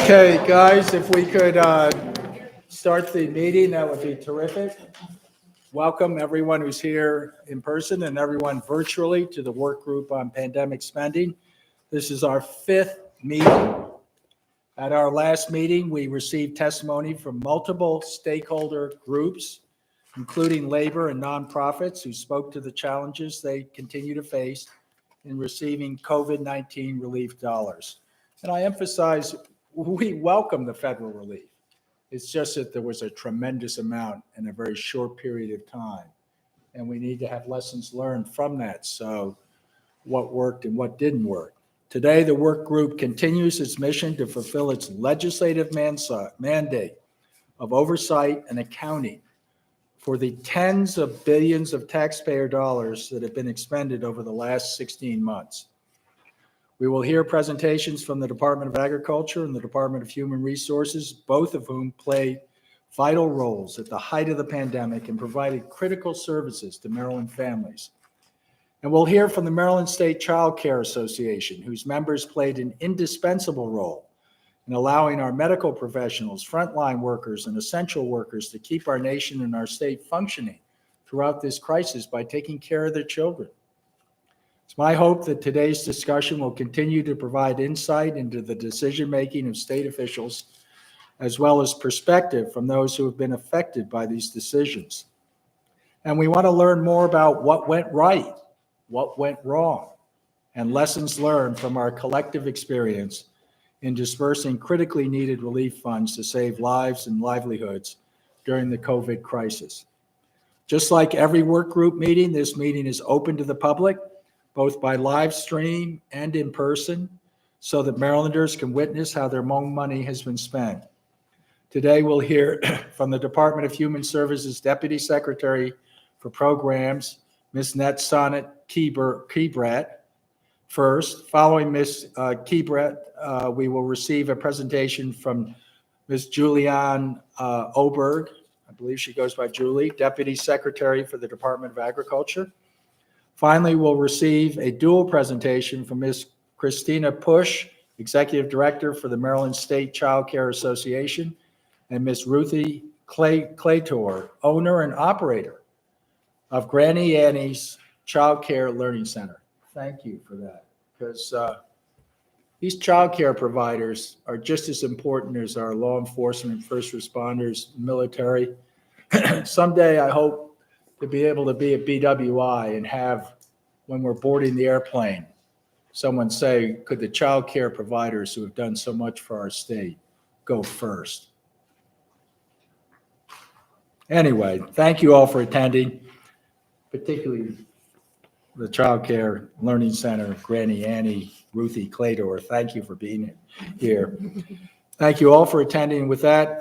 Okay, guys, if we could start the meeting, that would be terrific. Welcome everyone who's here in person and everyone virtually to the work group on pandemic spending. This is our 5th meeting. At our last meeting, we received testimony from multiple stakeholder groups, including labor and nonprofits, who spoke to the challenges they continue to face in receiving COVID-19 relief dollars. And I emphasize, we welcome the federal relief. It's just that there was a tremendous amount in a very short period of time. And we need to have lessons learned from that. So what worked and what didn't work. Today, the work group continues its mission to fulfill its legislative mandate of oversight and accounting for the tens of billions of taxpayer dollars that have been expended over the last 16 months. We will hear presentations from the Department of Agriculture and the Department of Human Resources, both of whom played vital roles at the height of the pandemic and provided critical services to Maryland families. And we'll hear from the Maryland State Child Care Association, whose members played an indispensable role in allowing our medical professionals, frontline workers, and essential workers to keep our nation and our state functioning throughout this crisis by taking care of their children. It's my hope that today's discussion will continue to provide insight into the decision-making of state officials, as well as perspective from those who have been affected by these decisions. And we want to learn more about what went right, what went wrong, and lessons learned from our collective experience in dispersing critically needed relief funds to save lives and livelihoods during the COVID crisis. Just like every work group meeting, this meeting is open to the public, both by live stream and in person, so that Marylanders can witness how their own money has been spent. Today, we'll hear from the Department of Human Services Deputy Secretary for Programs, Ms. Netsonnet Kebret. First, following Ms. Kebret, we will receive a presentation from Ms. Julianne Oberg. I believe she goes by Julie, Deputy Secretary for the Department of Agriculture. Finally, we'll receive a dual presentation from Ms. Christina Push, Executive Director for the Maryland State Child Care Association, and Ms. Ruthie Claytor, owner and operator of Granny Annie's Child Care Learning Center. Thank you for that, because these child care providers are just as important as our law enforcement, first responders, military. Someday, I hope to be able to be at BWI and have, when we're boarding the airplane, someone say, could the child care providers who have done so much for our state go first? Anyway, thank you all for attending, particularly the Child Care Learning Center, Granny Annie, Ruthie Claytor. Thank you for being here. Thank you all for attending. With that,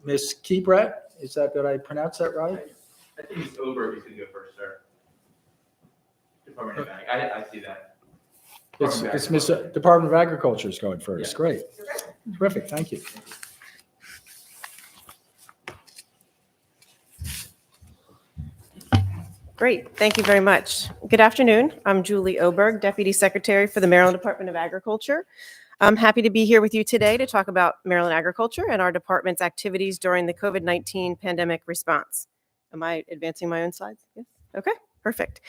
Ms. Kebret, is that, did I pronounce that right? I think it's Oberg who's going to go first, sir. Department of Ag. I see that. It's Ms. Department of Agriculture is going first. Yeah. Great. Terrific. Thank you. Great. Thank you very much. Good afternoon. I'm Julie Oberg, Deputy Secretary for the Maryland Department of Agriculture. I'm happy to be here with you today to talk about Maryland agriculture and our department's activities during the COVID-19 pandemic response. Am I advancing my own slides? Yes. Okay, perfect.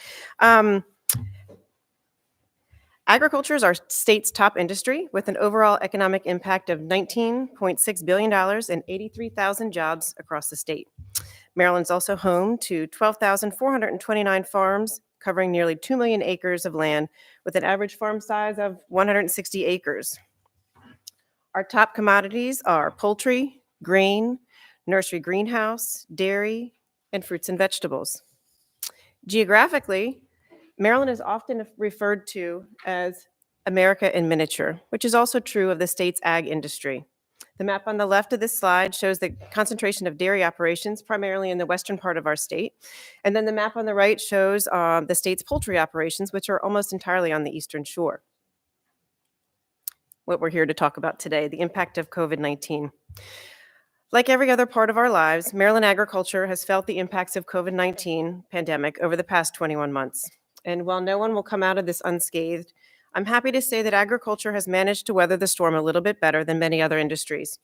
Agriculture is our state's top industry with an overall economic impact of $19.6 billion and 83,000 jobs across the state. Maryland's also home to 12,429 farms covering nearly 2 million acres of land with an average farm size of 160 acres. Our top commodities are poultry, grain, nursery greenhouse, dairy, and fruits and vegetables. Geographically, Maryland is often referred to as America in miniature, which is also true of the state's ag industry. The map on the left of this slide shows the concentration of dairy operations, primarily in the western part of our state. And then the map on the right shows the state's poultry operations, which are almost entirely on the eastern shore. What we're here to talk about today, the impact of COVID-19. Like every other part of our lives, Maryland agriculture has felt the impacts of COVID-19 pandemic over the past 21 months. And while no one will come out of this unscathed, I'm happy to say that agriculture has managed to weather the storm a little bit better than many other industries.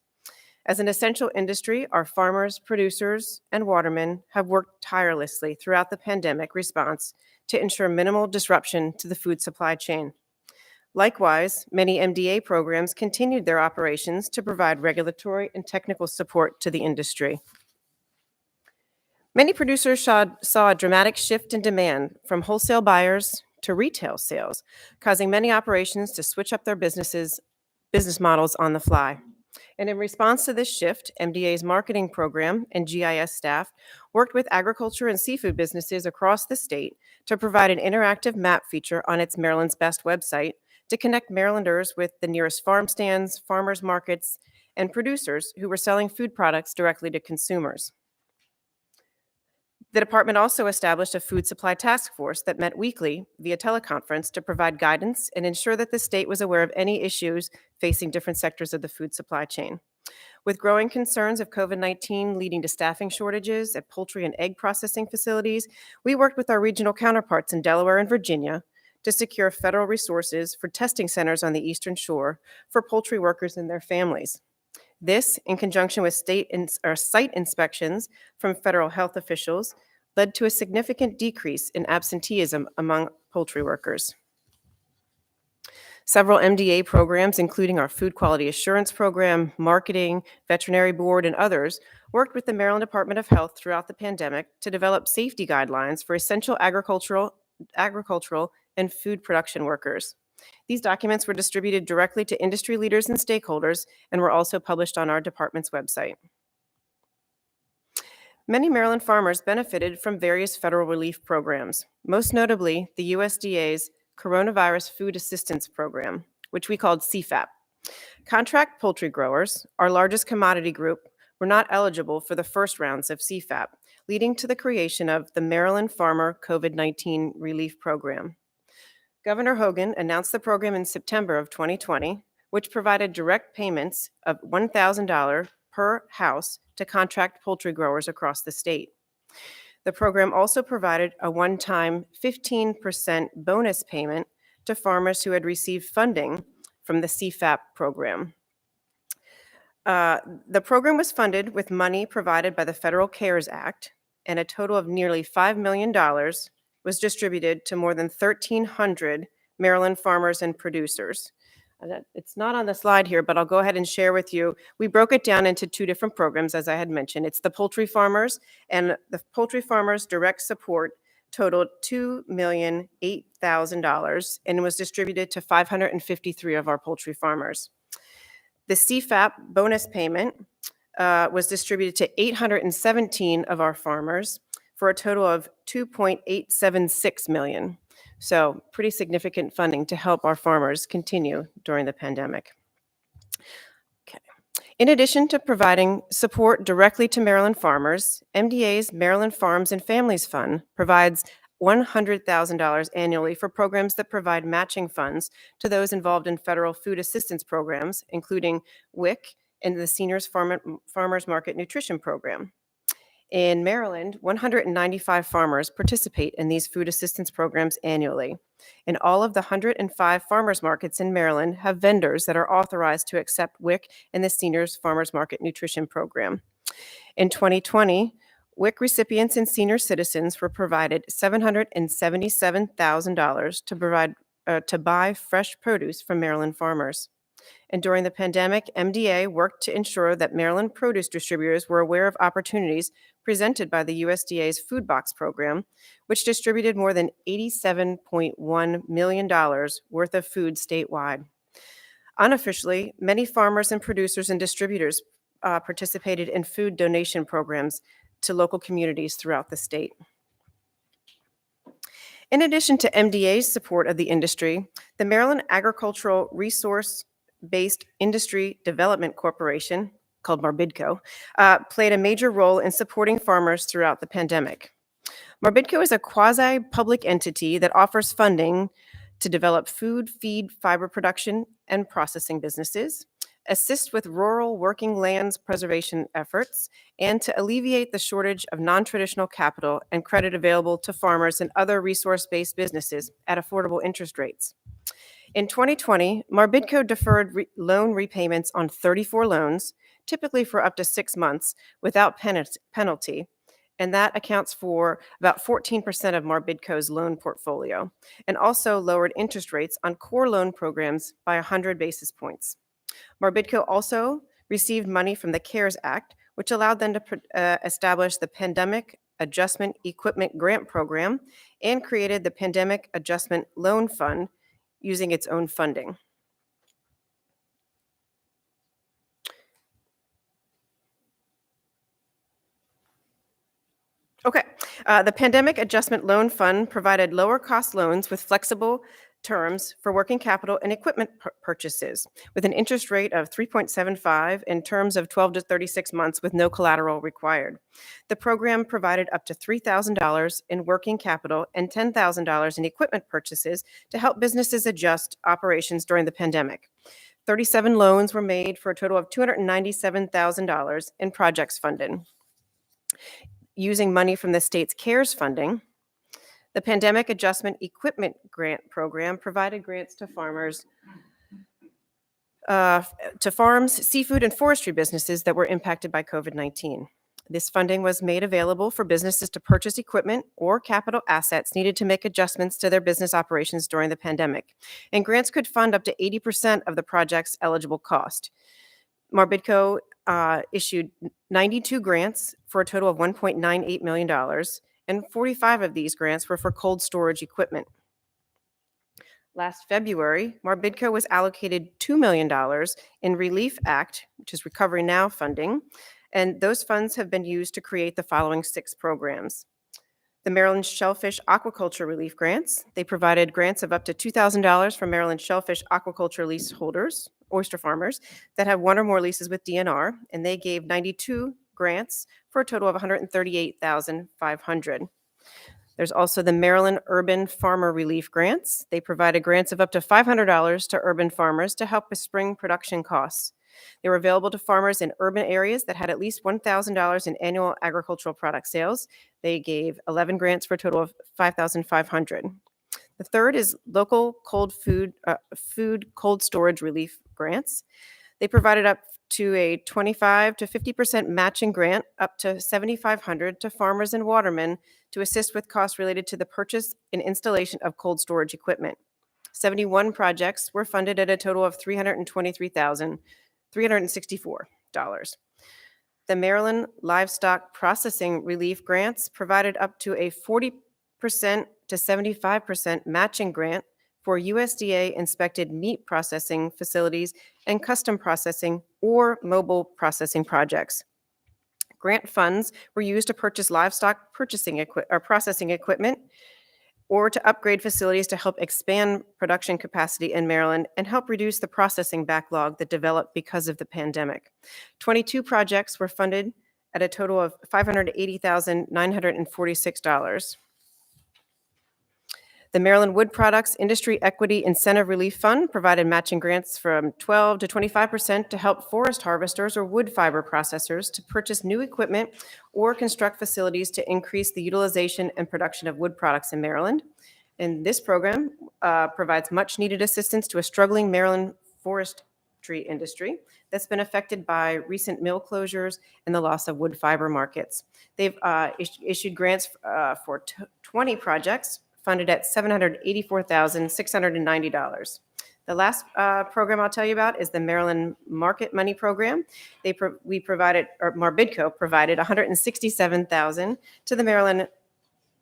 As an essential industry, our farmers, producers, and watermen have worked tirelessly throughout the pandemic response to ensure minimal disruption to the food supply chain. Likewise, many MDA programs continued their operations to provide regulatory and technical support to the industry. Many producers saw a dramatic shift in demand from wholesale buyers to retail sales, causing many operations to switch up their business models on the fly. And in response to this shift, MDA's marketing program and GIS staff worked with agriculture and seafood businesses across the state to provide an interactive map feature on its Maryland's Best website to connect Marylanders with the nearest farm stands, farmers markets, and producers who were selling food products directly to consumers. The department also established a food supply task force that met weekly via teleconference to provide guidance and ensure that the state was aware of any issues facing different sectors of the food supply chain. With growing concerns of COVID-19 leading to staffing shortages at poultry and egg processing facilities, we worked with our regional counterparts in Delaware and Virginia to secure federal resources for testing centers on the Eastern Shore for poultry workers and their families. This, in conjunction with site inspections from federal health officials, led to a significant decrease in absenteeism among poultry workers. Several MDA programs, including our Food Quality Assurance Program, Marketing, Veterinary Board, and others, worked with the Maryland Department of Health throughout the pandemic to develop safety guidelines for essential agricultural and food production workers. These documents were distributed directly to industry leaders and stakeholders and were also published on our department's website. Many Maryland farmers benefited from various federal relief programs, most notably the USDA's Coronavirus Food Assistance Program, which we called CFAP. Contract poultry growers, our largest commodity group, were not eligible for the first rounds of CFAP, leading to the creation of the Maryland Farmer COVID-19 Relief Program. Governor Hogan announced the program in September of 2020, which provided direct payments of $1,000 per house to contract poultry growers across the state. The program also provided a one-time 15% bonus payment to farmers who had received funding from the CFAP program. The program was funded with money provided by the Federal CARES Act, and a total of nearly $5 million was distributed to more than 1,300 Maryland farmers and producers. It's not on the slide here, but I'll go ahead and share with you. We broke it down into two different programs, as I had mentioned. It's the poultry farmers, and the poultry farmers direct support totaled $2,008,000 and was distributed to 553 of our poultry farmers. The CFAP bonus payment was distributed to 817 of our farmers for a total of $2.876 million. So pretty significant funding to help our farmers continue during the pandemic. Okay. In addition to providing support directly to Maryland farmers, MDA's Maryland Farms and Families Fund provides $100,000 annually for programs that provide matching funds to those involved in federal food assistance programs, including WIC and the Seniors Farmers Market Nutrition Program. In Maryland, 195 farmers participate in these food assistance programs annually, and all of the 105 farmers markets in Maryland have vendors that are authorized to accept WIC and the Seniors Farmers Market Nutrition Program. In 2020, WIC recipients and senior citizens were provided $777,000 to buy fresh produce from Maryland farmers. And during the pandemic, MDA worked to ensure that Maryland produce distributors were aware of opportunities presented by the USDA's Food Box program, which distributed more than $87.1 million worth of food statewide. Unofficially, many farmers and producers and distributors participated in food donation programs to local communities throughout the state. In addition to MDA's support of the industry, the Maryland Agricultural Resource-Based Industry Development Corporation, called Marbidko, played a major role in supporting farmers throughout the pandemic. Marbidko is a quasi-public entity that offers funding to develop food, feed, fiber production, and processing businesses, assist with rural working lands preservation efforts, and to alleviate the shortage of non-traditional capital and credit available to farmers and other resource-based businesses at affordable interest rates. In 2020, Marbidko deferred loan repayments on 34 loans, typically for up to 6 months, without penalty, and that accounts for about 14% of Marbidko's loan portfolio, and also lowered interest rates on core loan programs by 100 basis points. Marbidko also received money from the CARES Act, which allowed them to establish the Pandemic Adjustment Equipment Grant Program and created the Pandemic Adjustment Loan Fund using its own funding. Okay, the Pandemic Adjustment Loan Fund provided lower cost loans with flexible terms for working capital and equipment purchases, with an interest rate of 3.75 in terms of 12 to 36 months with no collateral required. The program provided up to $3,000 in working capital and $10,000 in equipment purchases to help businesses adjust operations during the pandemic. 37 loans were made for a total of $297,000 in projects funded. Using money from the state's CARES funding, the Pandemic Adjustment Equipment Grant Program provided grants to farmers, farms, seafood, and forestry businesses that were impacted by COVID-19. This funding was made available for businesses to purchase equipment or capital assets needed to make adjustments to their business operations during the pandemic, and grants could fund up to 80% of the project's eligible cost. Marbidko issued 92 grants for a total of $1.98 million, and 45 of these grants were for cold storage equipment. Last February, Marbidko was allocated $2 million in Relief Act, which is Recovery Now funding, and those funds have been used to create the following 6 programs. The Maryland Shellfish Aquaculture Relief Grants. They provided grants of up to $2,000 for Maryland Shellfish Aquaculture leaseholders, oyster farmers, that have 1 or more leases with DNR, and they gave 92 grants for a total of $138,500. There's also the Maryland Urban Farmer Relief Grants. They provided grants of up to $500 to urban farmers to help with spring production costs. They were available to farmers in urban areas that had at least $1,000 in annual agricultural product sales. They gave 11 grants for a total of $5,500. The third is local food cold storage relief grants. They provided up to a 25 to 50% matching grant up to $7,500 to farmers and watermen to assist with costs related to the purchase and installation of cold storage equipment. 71 projects were funded at a total of $323,364. The Maryland Livestock Processing Relief Grants provided up to a 40% to 75% matching grant for USDA inspected meat processing facilities and custom processing or mobile processing projects. Grant funds were used to purchase livestock processing equipment or to upgrade facilities to help expand production capacity in Maryland and help reduce the processing backlog that developed because of the pandemic. 22 projects were funded at a total of $580,946. The Maryland Wood Products Industry Equity Incentive Relief Fund provided matching grants from 12 to 25% to help forest harvesters or wood fiber processors to purchase new equipment or construct facilities to increase the utilization and production of wood products in Maryland. And this program provides much needed assistance to a struggling Maryland forestry industry that's been affected by recent mill closures and the loss of wood fiber markets. They've issued grants for 20 projects funded at $784,690. The last program I'll tell you about is the Maryland Market Money Program. Marbidko provided $167,000 to the Maryland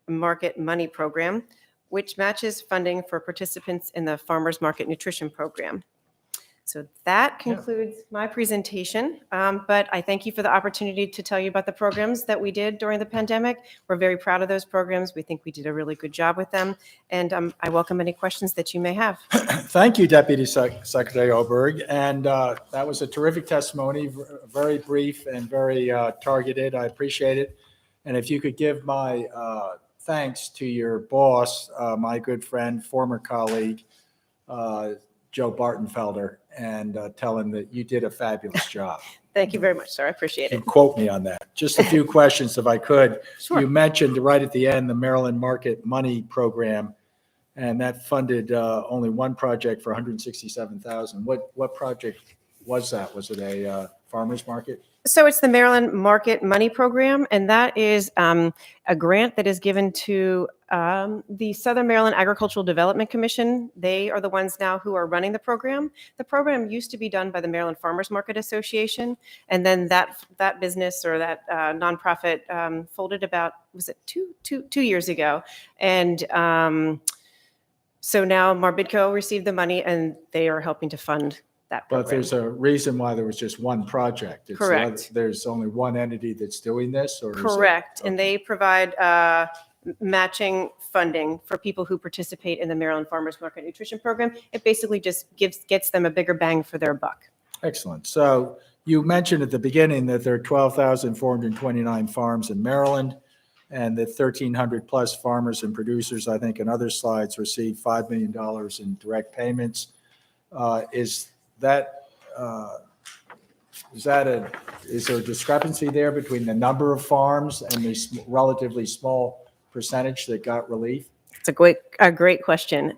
Market Money Program, which matches funding for participants in the Farmers Market Nutrition Program. So that concludes my presentation, but I thank you for the opportunity to tell you about the programs that we did during the pandemic. We're very proud of those programs. We think we did a really good job with them, and I welcome any questions that you may have. Thank you, Deputy Secretary Oberg, and that was a terrific testimony, very brief and very targeted. I appreciate it. And if you could give my thanks to your boss, my good friend, former colleague, Joe Bartenfelder and tell him that you did a fabulous job. Thank you very much, sir. I appreciate it. And quote me on that. Just a few questions, if I could. Sure. You mentioned right at the end the Maryland Market Money Program, and that funded only one project for $167,000. What project was that? Was it a farmer's market? So it's the Maryland Market Money Program, and that is a grant that is given to the Southern Maryland Agricultural Development Commission. They are the ones now who are running the program. The program used to be done by the Maryland Farmers Market Association, and then that business or that nonprofit folded about, was it two years ago? And so now Marbidko received the money, and they are helping to fund that program. But there's a reason why there was just one project. It's Correct. There's only one entity that's doing this, or is it- Correct. And okay. they provide matching funding for people who participate in the Maryland Farmers Market Nutrition Program. It basically just gets them a bigger bang for their buck. Excellent. So you mentioned at the beginning that there are 12,429 farms in Maryland, and that 1,300 plus farmers and producers, I think in other slides, receive $5 million in direct payments. Is there a discrepancy there between the number of farms and the relatively small percentage that got relief? It's a great question.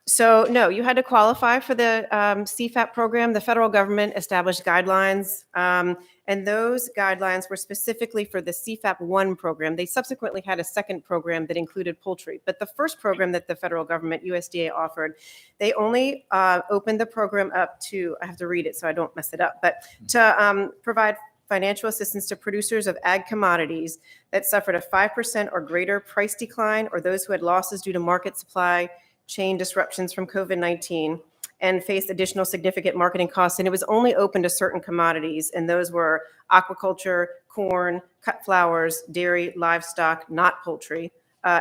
So no, you had to qualify for the CFAP program. The federal government established guidelines, and those guidelines were specifically for the CFAP 1 program. They subsequently had a second program that included poultry. But the first program that the federal government, USDA, offered, they only opened the program up to, I have to read it so I don't mess it up, but to provide financial assistance to producers of ag commodities that suffered a 5% or greater price decline, or those who had losses due to market supply chain disruptions from COVID-19 and faced additional significant marketing costs. And it was only open to certain commodities, and those were aquaculture, corn, cut flowers, dairy, livestock, not poultry,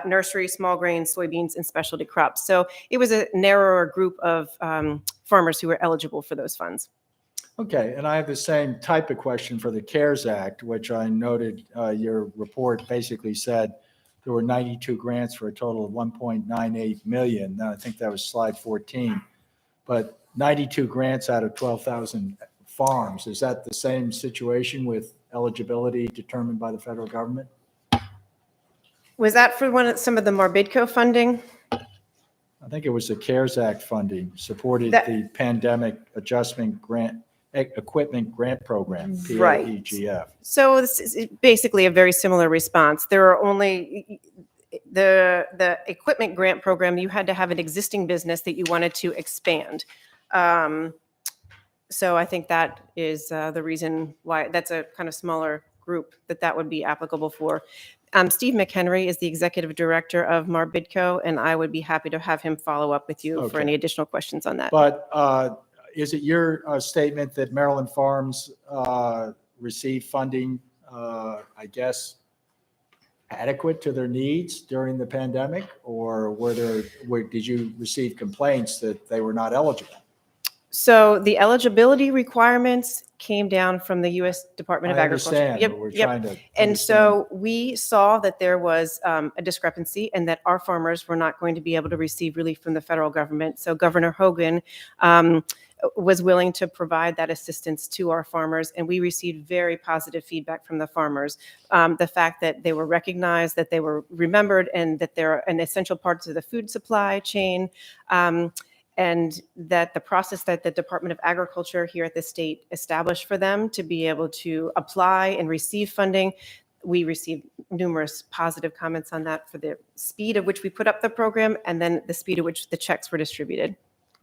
nursery, small grains, soybeans, and specialty crops. So it was a narrower group of farmers who were eligible for those funds. Okay, and I have the same type of question for the CARES Act, which I noted your report basically said there were 92 grants for a total of 1.98 million. Now, I think that was slide 14, but 92 grants out of 12,000 farms. Is that the same situation with eligibility determined by the federal government? Was that for some of the Marbidko funding? I think it was the CARES Act funding supported the Pandemic Adjustment Grant Equipment Grant Program, PAEGF. So this is basically a very similar response. There are only the equipment grant program. You had to have an existing business that you wanted to expand. So I think that is the reason why that's a kind of smaller group that would be applicable for. Steve Mchenry is the executive director of Marbidko, and I would be happy to have him follow up with you for any additional questions on that. But is it your statement that Maryland farms receive funding, I guess, adequate to their needs during the pandemic, or did you receive complaints that they were not eligible? So the eligibility requirements came down from the U.S. Department of Agriculture. I understand, but we're trying to And so we saw that there was a discrepancy and that our farmers were not going to be able to receive relief from the federal government. So Governor Hogan was willing to provide that assistance to our farmers, and we received very positive feedback from the farmers. The fact that they were recognized, that they were remembered, and that they're an essential part of the food supply chain, and that the process that the Department of Agriculture here at the state established for them to be able to apply and receive funding. We received numerous positive comments on that for the speed at which we put up the program and then the speed at which the checks were distributed.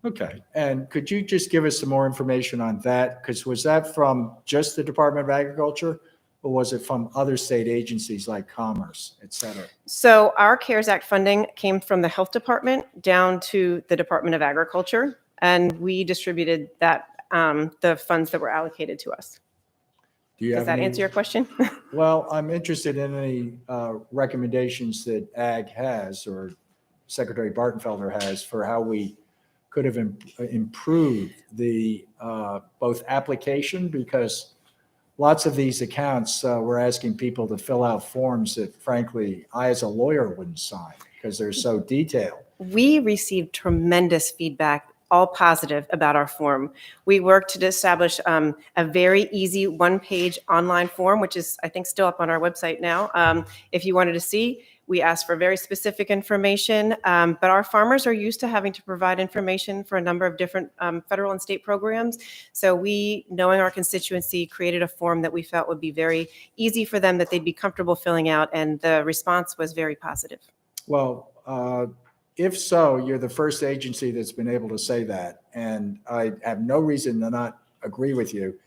Okay. And could you just give us some more information on that? Because was that from just the Department of Agriculture, or was it from other state agencies like Commerce, et cetera? So our CARES Act funding came from the Health Department down to the Department of Agriculture, and we distributed that the funds that were allocated to us. Does that answer your question? Well, I'm interested in any recommendations that Ag has, or Secretary Bartenfelder has, for how we could have improved the both application, because lots of these accounts, we're asking people to fill out forms that, frankly, I as a lawyer wouldn't sign because they're so detailed. We received tremendous feedback all positive about our form. We worked to establish a very easy one-page online form, which is, I think, still up on our website now. If you wanted to see, we asked for very specific information, but our farmers are used to having to provide information for a number of different federal and state programs. So we, knowing our constituency, created a form that we felt would be very easy for them, that they'd be comfortable filling out, and the response was very positive. Well, if so, you're the first agency that's been able to say that. And I have no reason to not agree with you,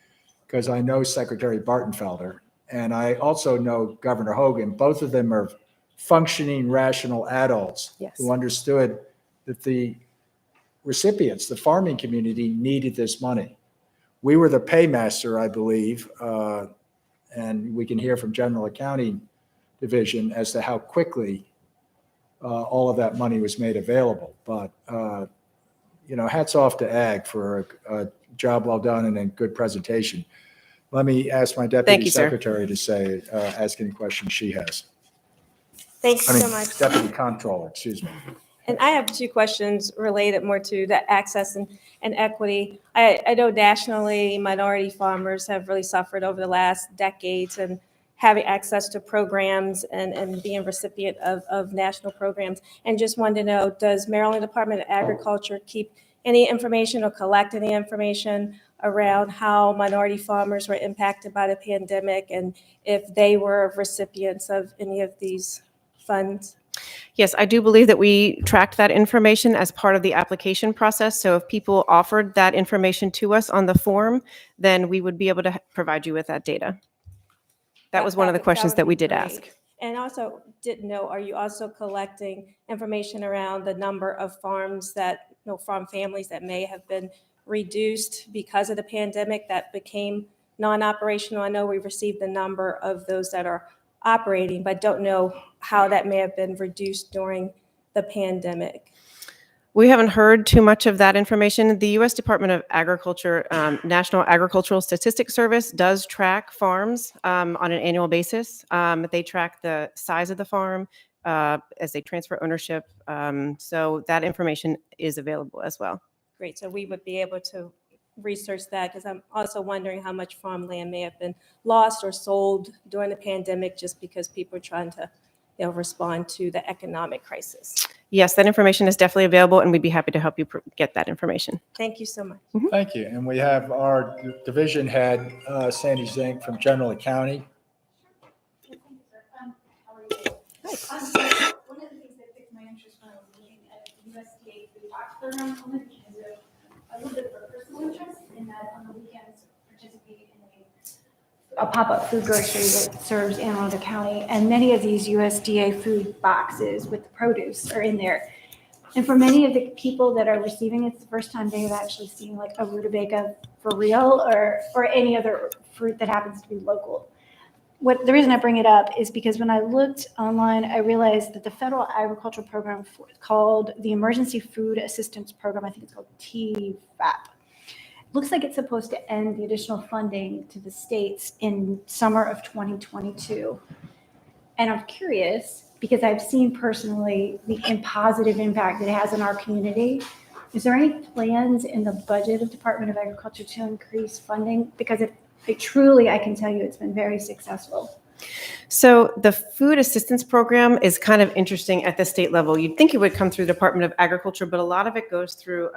because I know Secretary Bartenfelder, and I also know Governor Hogan. Both of them are functioning, rational adults Yes. who understood that the recipients, the farming community, needed this money. We were the paymaster, I believe, and we can hear from General Accounting Division as to how quickly all of that money was made available. But, hats off to Ag for a job well done and a good presentation. Let me ask my Deputy Secretary to ask any questions she has. Thanks so much. Deputy Comptroller, excuse me. And I have two questions related more to the access and equity. I know nationally, minority farmers have really suffered over the last decades, and having access to programs and being recipient of national programs. And just wanted to know, does Maryland Department of Agriculture keep any information or collect any information around how minority farmers were impacted by the pandemic, and if they were recipients of any of these funds? Yes, I do believe that we tracked that information as part of the application process. So if people offered that information to us on the form, then we would be able to provide you with that data. That was one of the questions that we did ask. And also didn't know, are you also collecting information around the number of farms that, farm families that may have been reduced because of the pandemic that became non-operational? I know we received the number of those that are operating, but don't know how that may have been reduced during the pandemic. We haven't heard too much of that information. The U.S. Department of Agriculture, National Agricultural Statistics Service does track farms on an annual basis. They track the size of the farm as they transfer ownership. So that information is available as well. Great, so we would be able to research that, because I'm also wondering how much farmland may have been lost or sold during the pandemic just because people are trying to respond to the economic crisis. Yes, that information is definitely available, and we'd be happy to help you get that information. Thank you so much. Thank you. And we have our division head, Sandy Zink from General Accounting. One of the things that piqued my interest when I was looking at the USDA food box program, only because of a little bit of a personal interest in that on the weekends participate in a pop-up food grocery that serves Anne Arundel County, and many of these USDA food boxes with the produce are in there. And for many of the people that are receiving it, it's the first time they've actually seen like a rutabaga for real or any other fruit that happens to be local. The reason I bring it up is because when I looked online, I realized that the federal agricultural program called the Emergency Food Assistance Program, I think it's called TFAP, looks like it's supposed to end the additional funding to the states in summer of 2022. And I'm curious, because I've seen personally the positive impact it has in our community. Is there any plans in the budget of Department of Agriculture to increase funding? Because it truly, I can tell you, it's been very successful. So the food assistance program is kind of interesting at the state level. You'd think it would come through the Department of Agriculture, but a lot of it goes through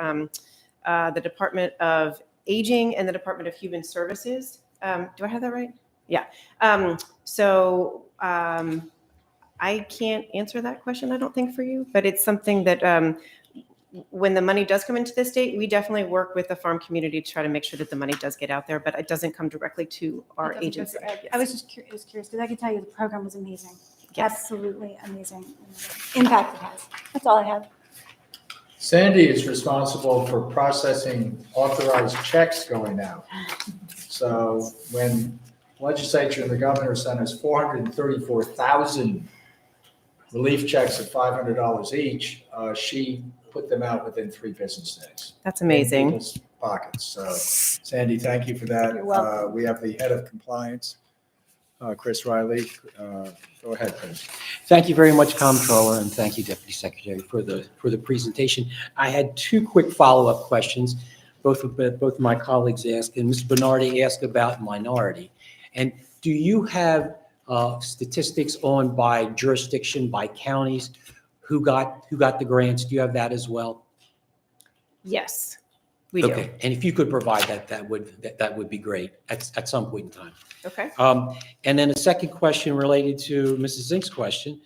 the Department of Aging and the Department of Human Services. Do I have that right? Yeah. I can't answer that question, I don't think, for you, but it's something that when the money does come into the state, we definitely work with the farm community to try to make sure that the money does get out there, but it doesn't come directly to our agency. I was just curious because I can tell you the program was amazing. Yes. Absolutely amazing impact it has. That's all I have. Sandy is responsible for processing authorized checks going out. So when legislature and the governor sent us 434,000 relief checks of $500 each, she put them out within 3 business days. That's In amazing. people's pockets. So Sandy, thank you for that. You're welcome. We have the head of compliance, Chris Riley. Go ahead, Chris. Thank you very much, Comptroller, and thank you, Deputy Secretary, for the presentation. I had two quick follow-up questions. Both of my colleagues asked, and Mr. Bernardi asked about minority. And do you have statistics on by jurisdiction, by counties, who got the grants? Do you have that as well? Yes, we do. Okay, and if you could provide that, that would be great at some point in time. Okay. And then a second question related to Mrs. Zink's question.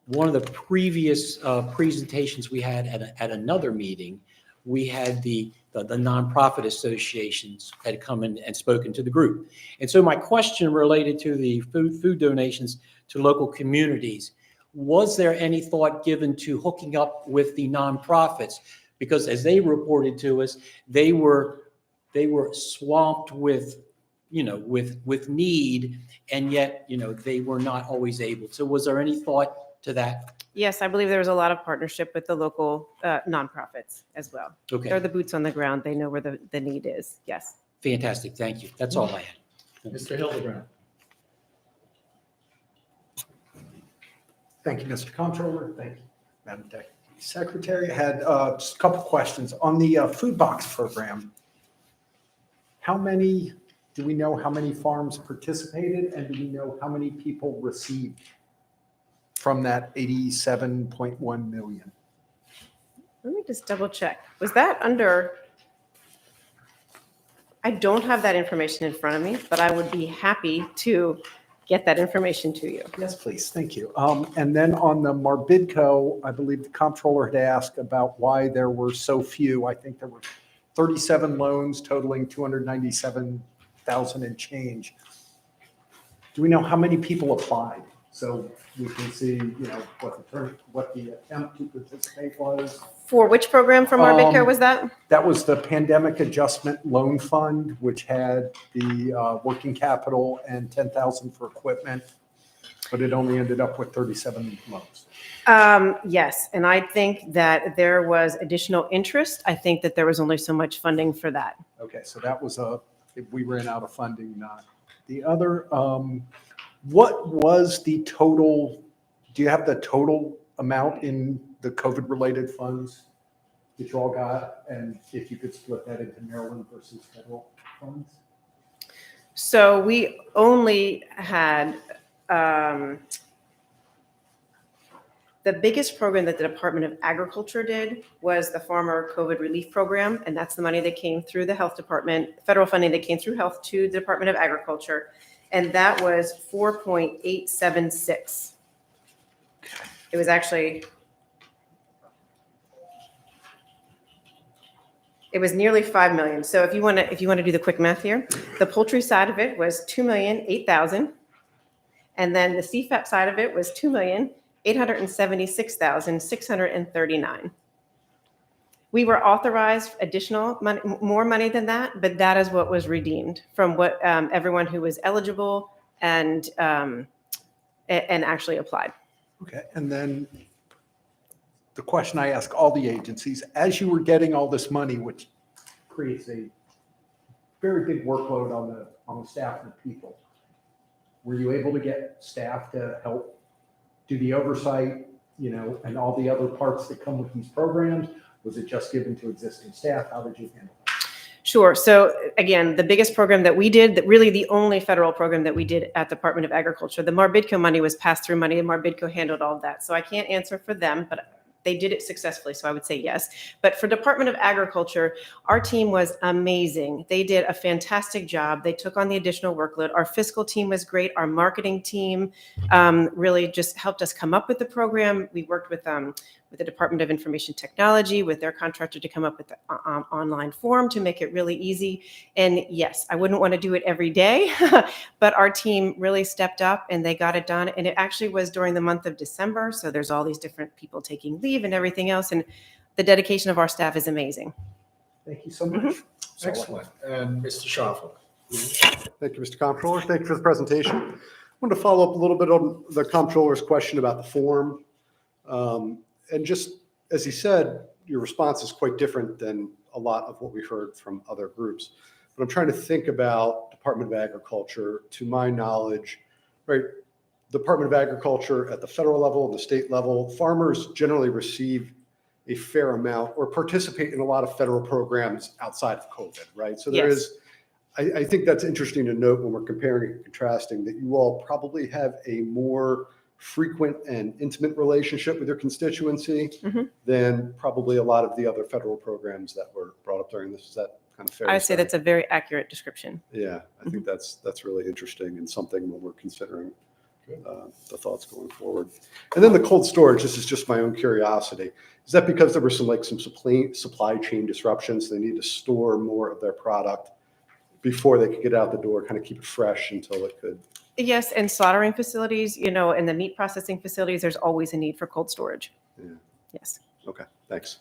One of the previous presentations we had at another meeting, we had the nonprofit associations had come in and spoken to the group. And so my question related to the food donations to local communities, was there any thought given to hooking up with the nonprofits? Because as they reported to us, they were swamped with, with need, and yet, they were not always able. So was there any thought to that? Yes, I believe there was a lot of partnership with the local nonprofits as well. Okay. They're the boots on the ground. They know where the need is. Yes. Fantastic. Thank you. That's all I had. Mr. Hildebrand. Thank you, Mr. Comptroller. Thank you, Madam Deputy Secretary. I had just a couple questions on the food box program. Do we know how many farms participated, and do we know how many people received from that 87.1 million? Let me just double check. Was that under? I don't have that information in front of me, but I would be happy to get that information to you. Yes, please. Thank you. And then on the Marbidko, I believe the comptroller had asked about why there were so few. I think there were 37 loans totaling 297,000 and change. Do we know how many people applied? So we can see, what the attempt to participate was. For which program from Marbidko was that? That was the Pandemic Adjustment Loan Fund, which had the working capital and 10,000 for equipment, but it only ended up with 37 loans. Yes, and I think that there was additional interest. I think that there was only so much funding for that. Okay, so that was we ran out of funding, not the other. What was the total? Do you have the total amount in the COVID-related funds that you all got? And if you could split that into Maryland versus federal funds? So we only had the biggest program that the Department of Agriculture did was the Farmer COVID Relief Program, and that's the money that came through the health department, federal funding that came through health to the Department of Agriculture, and that was 4.876. It was actually, it was nearly 5 million. So if you want to do the quick math here, the poultry side of it was 2,008,000, and then the CFAP side of it was 2,876,639. We were authorized additional money, more money than that, but that is what was redeemed from what everyone who was eligible and actually applied. Okay, and then the question I ask all the agencies, as you were getting all this money, which creates a very big workload on the staff and the people, were you able to get staff to help do the oversight, and all the other parts that come with these programs? Was it just given to existing staff? How did you handle that? Sure. So again, the biggest program that we did, that really the only federal program that we did at Department of Agriculture, the Marbidko money was passed through money, and Marbidko handled all of that. So I can't answer for them, but they did it successfully. So I would say yes. But for Department of Agriculture, our team was amazing. They did a fantastic job. They took on the additional workload. Our fiscal team was great. Our marketing team really just helped us come up with the program. We worked with the Department of Information Technology, with their contractor, to come up with the online form to make it really easy. And yes, I wouldn't want to do it every day, but our team really stepped up and they got it done. And it actually was during the month of December. So there's all these different people taking leave and everything else. And the dedication of our staff is amazing. Thank you so much. Excellent. And Mr. Schaffel. Thank you, Mr. Comptroller. Thank you for the presentation. I wanted to follow up a little bit on the Comptroller's question about the form. And just as he said, your response is quite different than a lot of what we've heard from other groups. but I'm trying to think about Department of Agriculture. To my knowledge, right, Department of Agriculture at the federal level and the state level, farmers generally receive a fair amount or participate in a lot of federal programs outside of COVID, right? So there Yes. is, I think that's interesting to note when we're comparing and contrasting, that you all probably have a more frequent and intimate relationship with your constituency Mhm. than probably a lot of the other federal programs that were brought up during this. Is that kind of fair? I to would say that's a very accurate description. Yeah, I think that's really interesting and something when we're considering the thoughts going forward. And then the cold storage, this is just my own curiosity. Is that because there were some supply chain disruptions? They need to store more of their product before they could get out the door, kind of keep it fresh until it could. Yes, and slaughtering facilities, and the meat processing facilities, there's always a need for cold storage. Yeah. Yes. Okay, thanks.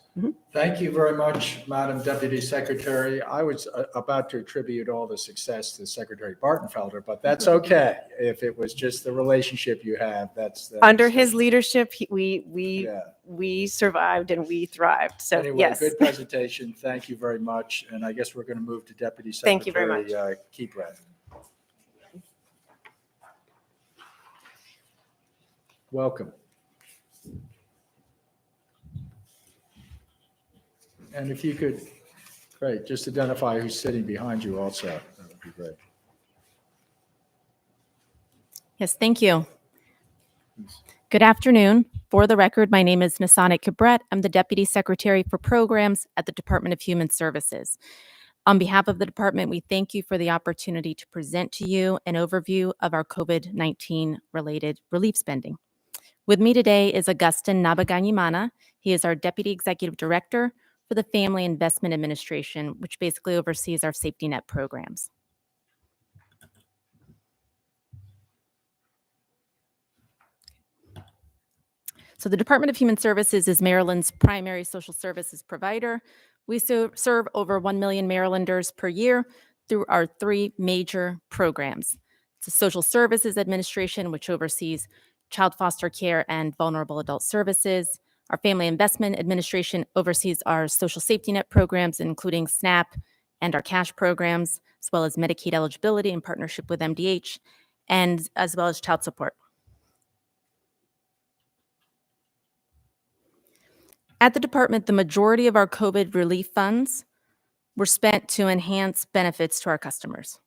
Thank you very much, Madam Deputy Secretary. I was about to attribute all the success to Secretary Bartenfelder, but that's okay. If it was just the relationship you have, that's. Under his leadership, we Yeah. survived and we thrived. So Anyway, yes. good presentation. Thank you very much. And I guess we're going to move to Deputy Secretary. Thank you very much. Keebrat. Welcome. And if you could, great, just identify who's sitting behind you also. That would be great. Yes, thank you. Good afternoon. For the record, my name is Nasanik Kibret. I'm the Deputy Secretary for Programs at the Department of Human Services. On behalf of the department, we thank you for the opportunity to present to you an overview of our COVID-19 related relief spending. With me today is Augustine Nabaganyamana. He is our Deputy Executive Director for the Family Investment Administration, which basically oversees our safety net programs. So the Department of Human Services is Maryland's primary social services provider. We serve over 1 million Marylanders per year through our 3 major programs. It's the Social Services Administration, which oversees child foster care and vulnerable adult services. Our Family Investment Administration oversees our social safety net programs, including SNAP and our cash programs, as well as Medicaid eligibility in partnership with MDH, and as well as child support. At the department, the majority of our COVID relief funds were spent to enhance benefits to our customers.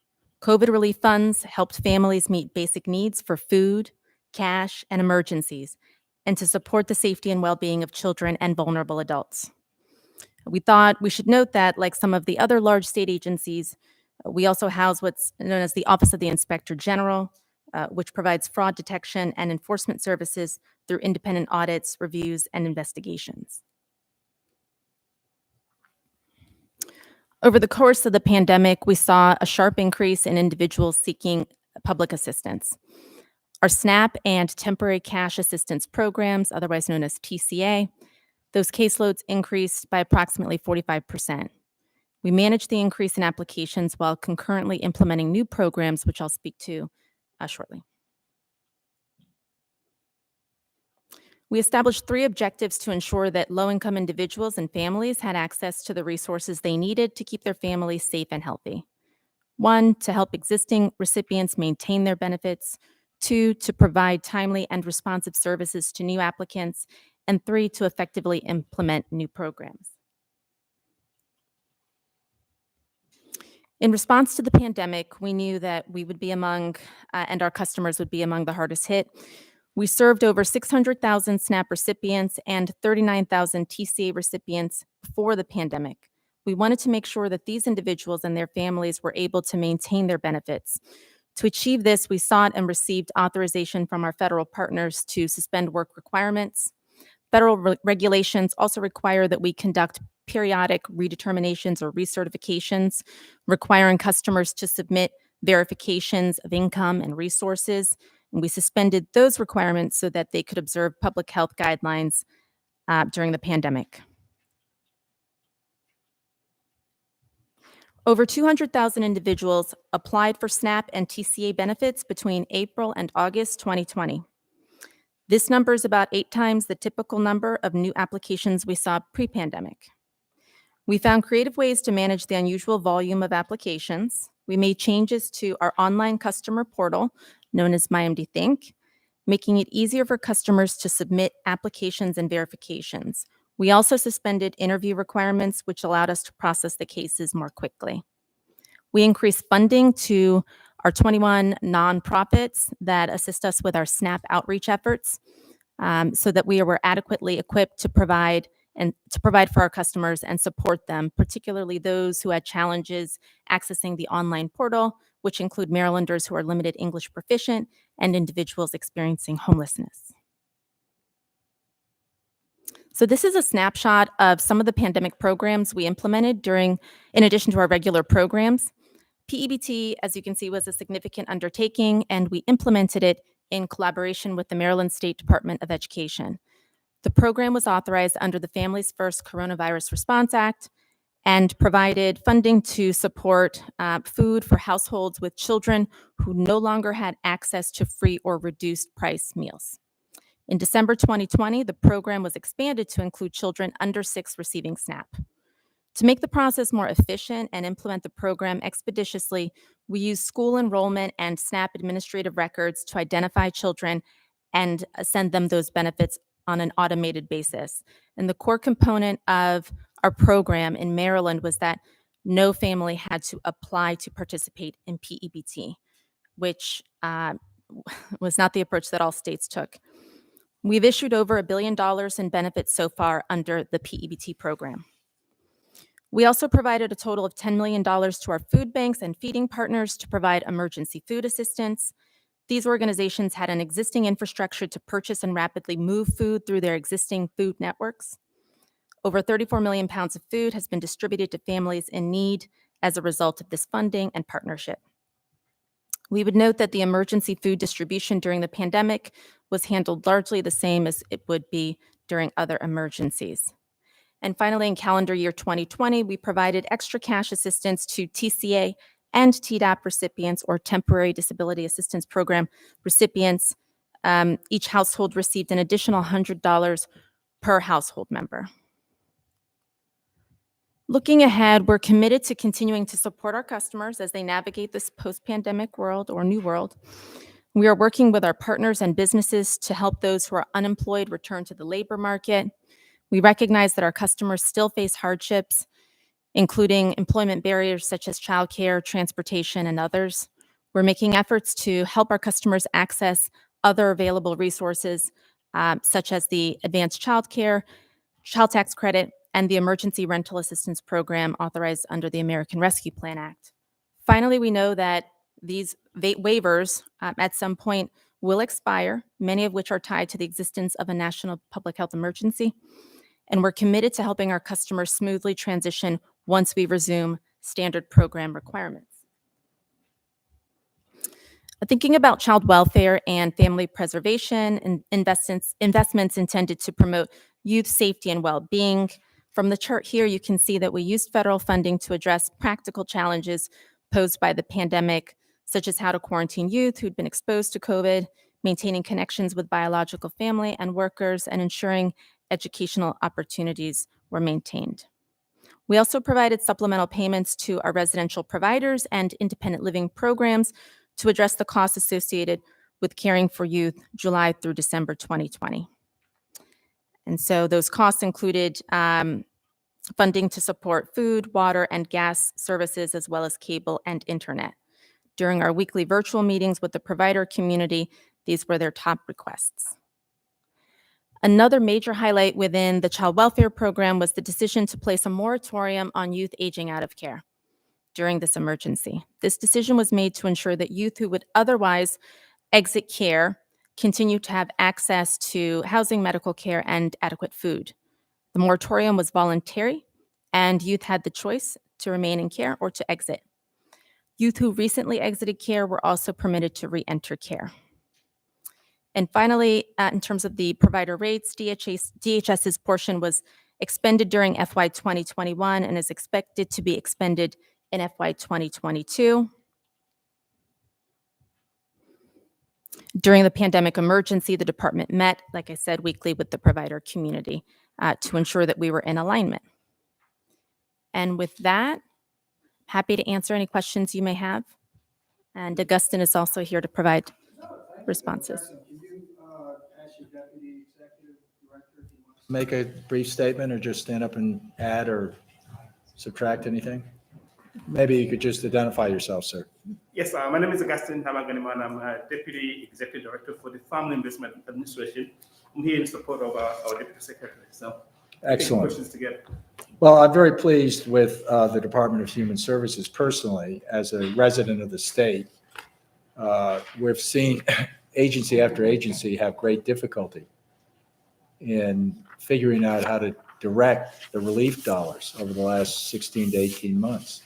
COVID relief funds helped families meet basic needs for food, cash, and emergencies, and to support the safety and well-being of children and vulnerable adults. We thought we should note that, like some of the other large state agencies, we also house what's known as the Office of the Inspector General, which provides fraud detection and enforcement services through independent audits, reviews, and investigations. Over the course of the pandemic, we saw a sharp increase in individuals seeking public assistance. Our SNAP and Temporary Cash Assistance Programs, otherwise known as TCA, those caseloads increased by approximately 45%. We managed the increase in applications while concurrently implementing new programs, which I'll speak to shortly. We established 3 objectives to ensure that low-income individuals and families had access to the resources they needed to keep their families safe and healthy. 1, to help existing recipients maintain their benefits. 2, to provide timely and responsive services to new applicants. And 3, to effectively implement new programs. In response to the pandemic, we knew that we would be among, and our customers would be among the hardest hit. We served over 600,000 SNAP recipients and 39,000 TCA recipients before the pandemic. We wanted to make sure that these individuals and their families were able to maintain their benefits. To achieve this, we sought and received authorization from our federal partners to suspend work requirements. Federal regulations also require that we conduct periodic redeterminations or recertifications, requiring customers to submit verifications of income and resources. And we suspended those requirements so that they could observe public health guidelines during the pandemic. Over 200,000 individuals applied for SNAP and TCA benefits between April and August 2020. This number is about 8 times the typical number of new applications we saw pre-pandemic. We found creative ways to manage the unusual volume of applications. We made changes to our online customer portal, known as MyMDThink, making it easier for customers to submit applications and verifications. We also suspended interview requirements, which allowed us to process the cases more quickly. We increased funding to our 21 nonprofits that assist us with our SNAP outreach efforts, so that we were adequately equipped to provide for our customers and support them, particularly those who had challenges accessing the online portal, which include Marylanders who are limited English proficient and individuals experiencing homelessness. So this is a snapshot of some of the pandemic programs we implemented in addition to our regular programs. PEBT, as you can see, was a significant undertaking, and we implemented it in collaboration with the Maryland State Department of Education. The program was authorized under the Families First Coronavirus Response Act and provided funding to support food for households with children who no longer had access to free or reduced price meals. In December 2020, the program was expanded to include children under 6 receiving SNAP. To make the process more efficient and implement the program expeditiously, we used school enrollment and SNAP administrative records to identify children and send them those benefits on an automated basis. And the core component of our program in Maryland was that no family had to apply to participate in PEBT, which was not the approach that all states took. We've issued over $1 billion in benefits so far under the PEBT program. We also provided a total of $10 million to our food banks and feeding partners to provide emergency food assistance. These organizations had an existing infrastructure to purchase and rapidly move food through their existing food networks. Over 34 million pounds of food has been distributed to families in need as a result of this funding and partnership. We would note that the emergency food distribution during the pandemic was handled largely the same as it would be during other emergencies. And finally, in calendar year 2020, we provided extra cash assistance to TCA and TDAP recipients, or Temporary Disability Assistance Program recipients. Each household received an additional $100 per household member. Looking ahead, we're committed to continuing to support our customers as they navigate this post-pandemic world or new world. We are working with our partners and businesses to help those who are unemployed return to the labor market. We recognize that our customers still face hardships, including employment barriers such as childcare, transportation, and others. We're making efforts to help our customers access other available resources, such as the advanced childcare, child tax credit, and the emergency rental assistance program authorized under the American Rescue Plan Act. Finally, we know that these waivers at some point will expire, many of which are tied to the existence of a national public health emergency. And we're committed to helping our customers smoothly transition once we resume standard program requirements. Thinking about child welfare and family preservation and investments intended to promote youth safety and well-being. From the chart here, you can see that we used federal funding to address practical challenges posed by the pandemic, such as how to quarantine youth who'd been exposed to COVID, maintaining connections with biological family and workers, and ensuring educational opportunities were maintained. We also provided supplemental payments to our residential providers and independent living programs to address the costs associated with caring for youth July through December 2020. And so those costs included funding to support food, water, and gas services, as well as cable and internet. During our weekly virtual meetings with the provider community, these were their top requests. Another major highlight within the child welfare program was the decision to place a moratorium on youth aging out of care during this emergency. This decision was made to ensure that youth who would otherwise exit care continue to have access to housing, medical care, and adequate food. The moratorium was voluntary, and youth had the choice to remain in care or to exit. Youth who recently exited care were also permitted to re-enter care. And finally, in terms of the provider rates, DHS's portion was expended during FY 2021 and is expected to be expended in FY 2022. During the pandemic emergency, the department met, like I said, weekly with the provider community to ensure that we were in alignment. And with that, happy to answer any questions you may have. And Augustine is also here to provide responses. Can you ask your deputy executive director if he wants to make a brief statement or just stand up and add or subtract anything? Maybe you could just identify yourself, sir. Yes, my name is Augustine Nabaganyamana. I'm a Deputy Executive Director for the Family Investment Administration. I'm here in support of our Deputy Secretary. So, Excellent. questions together. Well, I'm very pleased with the Department of Human Services personally. As a resident of the state, we've seen agency after agency have great difficulty in figuring out how to direct the relief dollars over the last 16 to 18 months.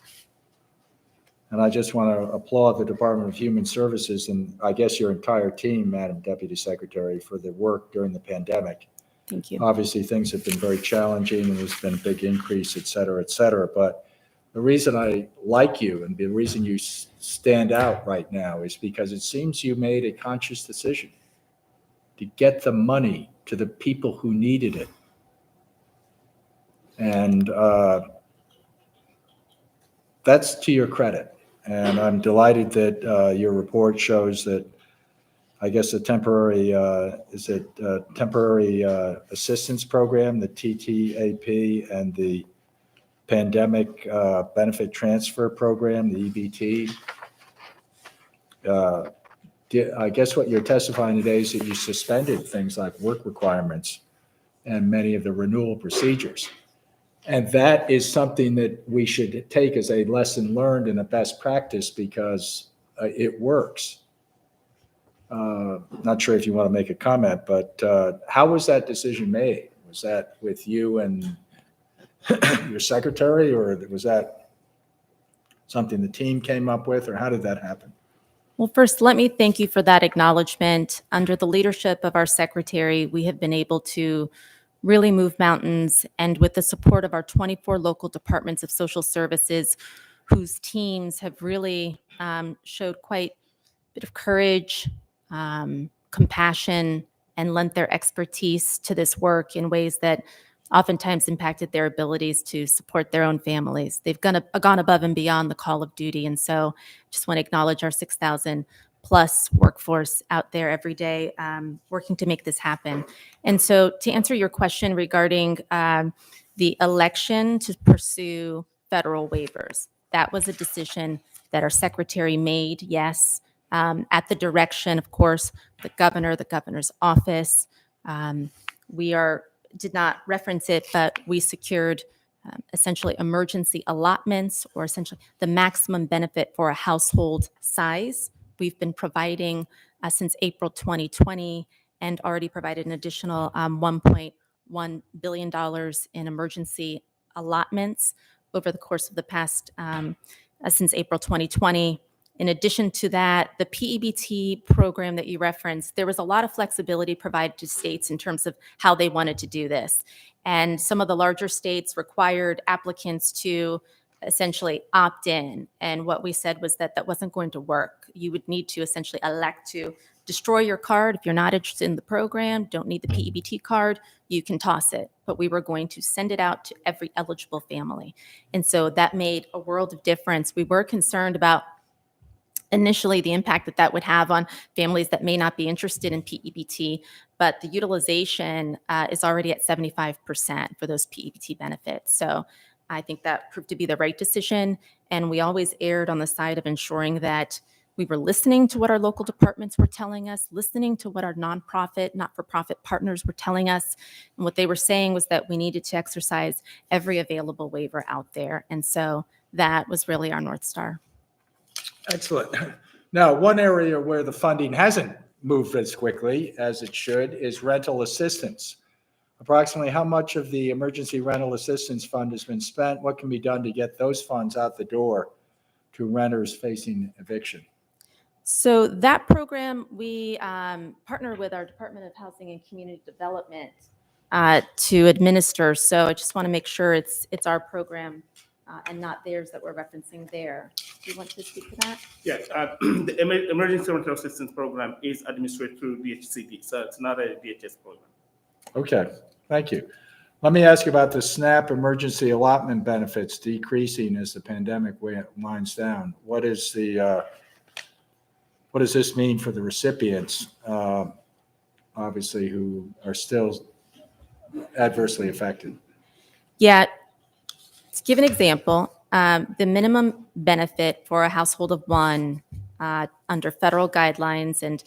And I just want to applaud the Department of Human Services and I guess your entire team, Madam Deputy Secretary, for the work during the pandemic. Thank you. Obviously, things have been very challenging and there's been a big increase, et cetera, et cetera. But the reason I like you and the reason you stand out right now is because it seems you made a conscious decision to get the money to the people who needed it. And that's to your credit. And I'm delighted that your report shows that, I guess, the temporary, temporary assistance program, the TTAP, and the pandemic benefit transfer program, the EBT. I guess what you're testifying today is that you suspended things like work requirements and many of the renewal procedures. And that is something that we should take as a lesson learned and a best practice because it works. Not sure if you want to make a comment, but how was that decision made? Was that with you and your secretary, or was that something the team came up with, or how did that happen? Well, first, let me thank you for that acknowledgement. Under the leadership of our secretary, we have been able to really move mountains, and with the support of our 24 local departments of social services, whose teams have really showed quite a bit of courage, compassion, and lent their expertise to this work in ways that oftentimes impacted their abilities to support their own families. They've gone above and beyond the call of duty, and so just want to acknowledge our 6,000 plus workforce out there every day working to make this happen. And so to answer your question regarding the election to pursue federal waivers, that was a decision that our secretary made, yes, at the direction, of course, the governor's office. Did not reference it, but we secured essentially emergency allotments, or essentially the maximum benefit for a household size. We've been providing since April 2020 and already provided an additional $1.1 billion in emergency allotments over the course of the past, since April 2020. In addition to that, the PEBT program that you referenced, there was a lot of flexibility provided to states in terms of how they wanted to do this. And some of the larger states required applicants to essentially opt in. And what we said was that that wasn't going to work. You would need to essentially elect to destroy your card. If you're not interested in the program, don't need the PEBT card, you can toss it. But we were going to send it out to every eligible family. And so that made a world of difference. We were concerned about initially the impact that would have on families that may not be interested in PEBT, but the utilization is already at 75% for those PEBT benefits. So I think that proved to be the right decision. And we always erred on the side of ensuring that we were listening to what our local departments were telling us, listening to what our nonprofit, not-for-profit partners were telling us. And what they were saying was that we needed to exercise every available waiver out there. And so that was really our North Star. Excellent. Now, one area where the funding hasn't moved as quickly as it should is rental assistance. Approximately how much of the emergency rental assistance fund has been spent? What can be done to get those funds out the door to renters facing eviction? So that program, we partner with our Department of Housing and Community Development to administer. So I just want to make sure it's our program and not theirs that we're referencing there. Do you want to speak to that? Yes, the Emergency Rental Assistance Program is administered through DHCD, so it's not a DHS program. Okay, thank you. Let me ask you about the SNAP emergency allotment benefits decreasing as the pandemic winds down. What does this mean for the recipients, obviously, who are still adversely affected? Yeah, to give an example, the minimum benefit for a household of one under federal guidelines and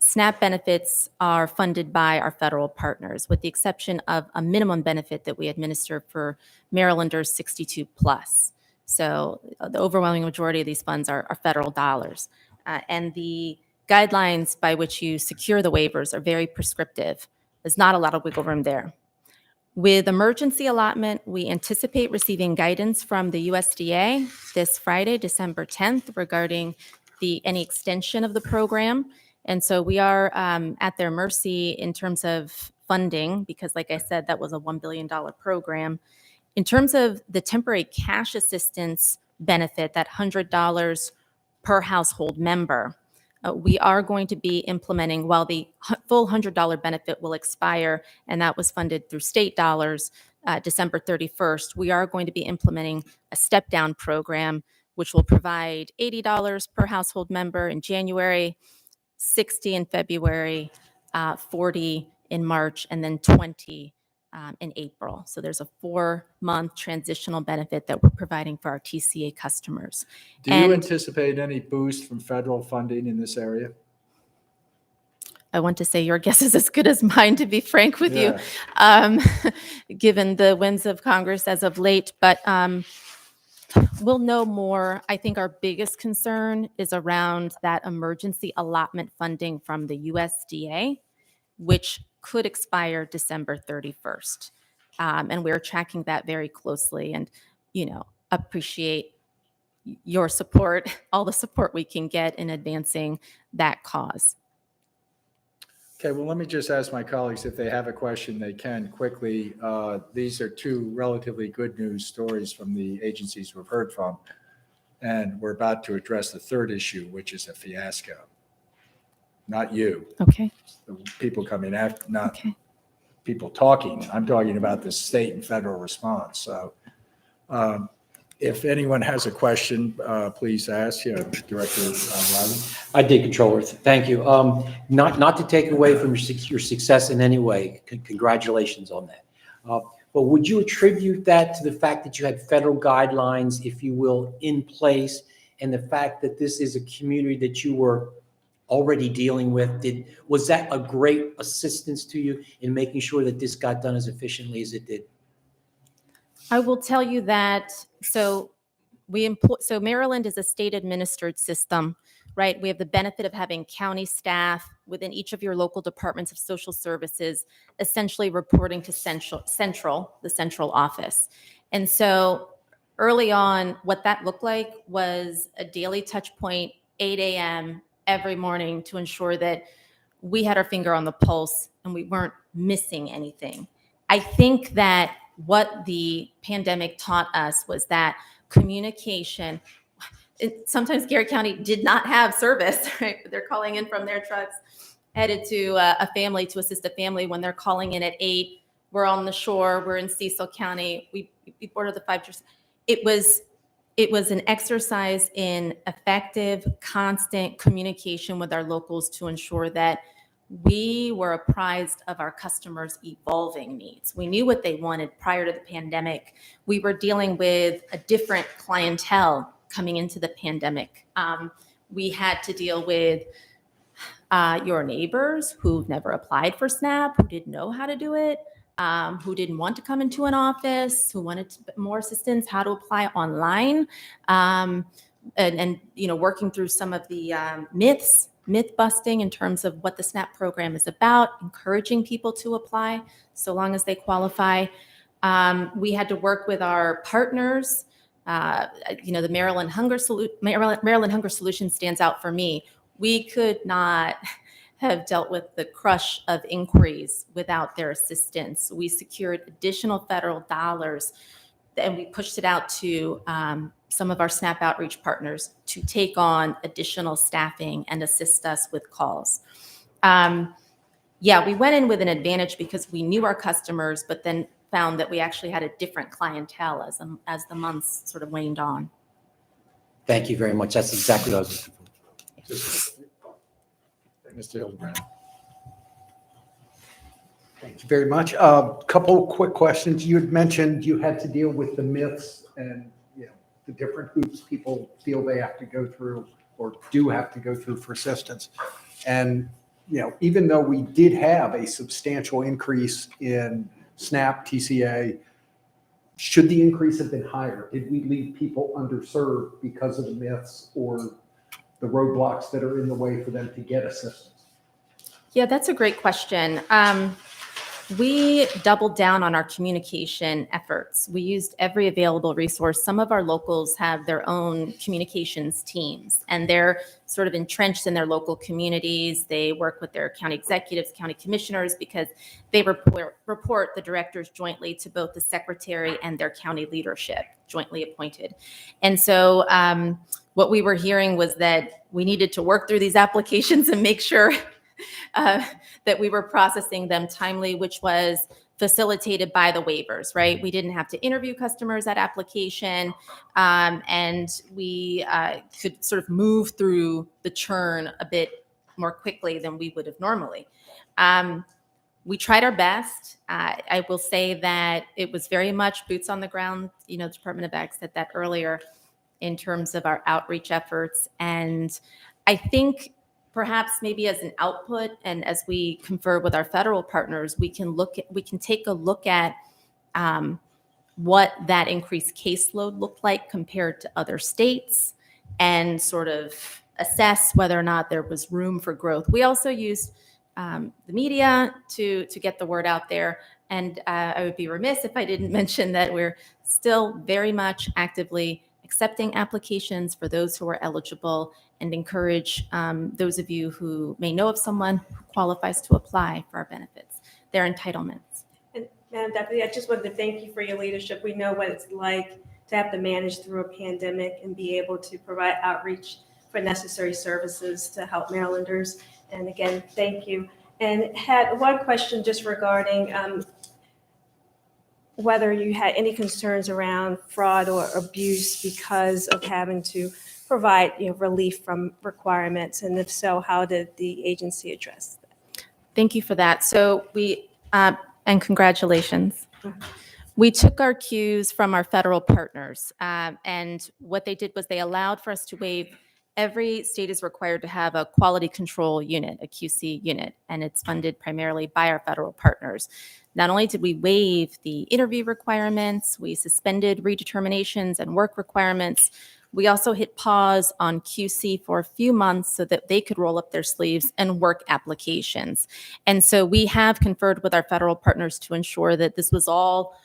SNAP benefits are funded by our federal partners, with the exception of a minimum benefit that we administer for Marylanders 62 plus. So the overwhelming majority of these funds are federal dollars. And the guidelines by which you secure the waivers are very prescriptive. There's not a lot of wiggle room there. With emergency allotment, we anticipate receiving guidance from the USDA this Friday, December 10th, regarding any extension of the program. And so we are at their mercy in terms of funding, because like I said, that was a $1 billion program. In terms of the temporary cash assistance benefit, that $100 per household member, we are going to be implementing, while the full $100 benefit will expire, and that was funded through state dollars December 31st, we are going to be implementing a step-down program, which will provide $80 per household member in January, $60 in February, $40 in March, and then $20 in April. So there's a 4-month transitional benefit that we're providing for our TCA customers. Do you anticipate any boost from federal funding in this area? I want to say your guess is as good as mine, to be frank with you, given the winds of Congress as of late. But we'll know more. I think our biggest concern is around that emergency allotment funding from the USDA, which could expire December 31st. And we're tracking that very closely, and, appreciate your support, all the support we can get in advancing that cause. Okay, well, let me just ask my colleagues if they have a question, they can quickly. These are two relatively good news stories from the agencies we've heard from. And we're about to address the third issue, which is a fiasco. Not you. Okay. The people coming after, not Okay. people talking. I'm talking about the state and federal response. So if anyone has a question, please ask. Director Riley. I did, Controller. Thank you. Not to take away from your success in any way. Congratulations on that. But would you attribute that to the fact that you had federal guidelines, if you will, in place, and the fact that this is a community that you were already dealing with? Was that a great assistance to you in making sure that this got done as efficiently as it did? I will tell you that, so Maryland is a state administered system, right? We have the benefit of having county staff within each of your local departments of social services, essentially reporting to the central office. And so early on, what that looked like was a daily touch point, 8 a.m. every morning, to ensure that we had our finger on the pulse and we weren't missing anything. I think that what the pandemic taught us was that communication, sometimes Garrett County did not have service, right? They're calling in from their trucks, headed to a family to assist a family. When they're calling in at 8, we're on the shore, we're in Cecil County, we border the 5 years. It was an exercise in effective, constant communication with our locals to ensure that we were apprised of our customers' evolving needs. We knew what they wanted prior to the pandemic. We were dealing with a different clientele coming into the pandemic. We had to deal with your neighbors who've never applied for SNAP, who didn't know how to do it, who didn't want to come into an office, who wanted more assistance, how to apply online, and working through some of the myth busting in terms of what the SNAP program is about, encouraging people to apply so long as they qualify. We had to work with our partners. The Maryland Hunger Solution stands out for me. We could not have dealt with the crush of inquiries without their assistance. We secured additional federal dollars, and we pushed it out to some of our SNAP outreach partners to take on additional staffing and assist us with calls. We went in with an advantage because we knew our customers, but then found that we actually had a different clientele as the months sort of waned on. Thank you very much. That's exactly what I was looking for. Mr. Hildebrand. Thank you very much. Couple quick questions. You had mentioned you had to deal with the myths and, the different hoops people feel they have to go through or do have to go through for assistance. And, even though we did have a substantial increase in SNAP, TCA, should the increase have been higher? Did we leave people underserved because of the myths or the roadblocks that are in the way for them to get assistance? Yeah, that's a great question. We doubled down on our communication efforts. We used every available resource. Some of our locals have their own communications teams, and they're sort of entrenched in their local communities. They work with their county executives, county commissioners, because they report the directors jointly to both the secretary and their county leadership, jointly appointed. And so what we were hearing was that we needed to work through these applications and make sure that we were processing them timely, which was facilitated by the waivers, right? We didn't have to interview customers at application, and we could sort of move through the churn a bit more quickly than we would have normally. We tried our best. I will say that it was very much boots on the ground. The Department of Ag said that earlier in terms of our outreach efforts. And I think perhaps maybe as an output and as we confer with our federal partners, we can take a look at what that increased caseload looked like compared to other states and sort of assess whether or not there was room for growth. We also used the media to get the word out there. And I would be remiss if I didn't mention that we're still very much actively accepting applications for those who are eligible, and encourage those of you who may know of someone who qualifies to apply for our benefits, their entitlements. And Madam Deputy, I just wanted to thank you for your leadership. We know what it's like to have to manage through a pandemic and be able to provide outreach for necessary services to help Marylanders. And again, thank you. And had one question just regarding whether you had any concerns around fraud or abuse because of having to provide relief from requirements, and if so, how did the agency address that? Thank you for that. So we, and congratulations. We took our cues from our federal partners, and what they did was they allowed for us to waive. Every state is required to have a quality control unit, a QC unit, and it's funded primarily by our federal partners. Not only did we waive the interview requirements, we suspended redeterminations and work requirements, we also hit pause on QC for a few months so that they could roll up their sleeves and work applications. And so we have conferred with our federal partners to ensure that this was all,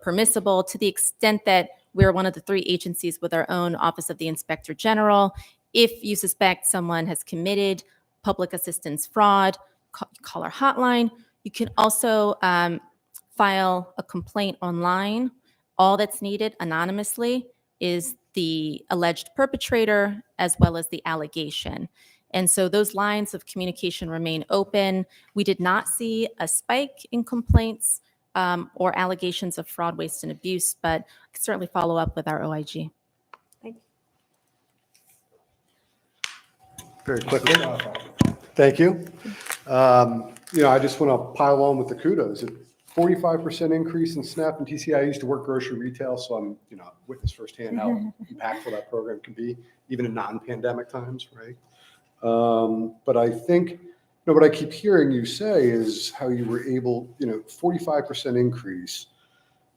permissible, to the extent that we're one of the 3 agencies with our own Office of the Inspector General. If you suspect someone has committed public assistance fraud, call our hotline. You can also file a complaint online. All that's needed anonymously is the alleged perpetrator as well as the allegation. And so those lines of communication remain open. We did not see a spike in complaints or allegations of fraud, waste, and abuse, but I can certainly follow up with our OIG. Thank you. Very quickly. Thank you. I just want to pile on with the kudos. 45% increase in SNAP and TCI. I used to work grocery retail, so I'm, witness firsthand how impactful that program can be, even in non-pandemic times, right? But I think, what I keep hearing you say is how you were able, 45% increase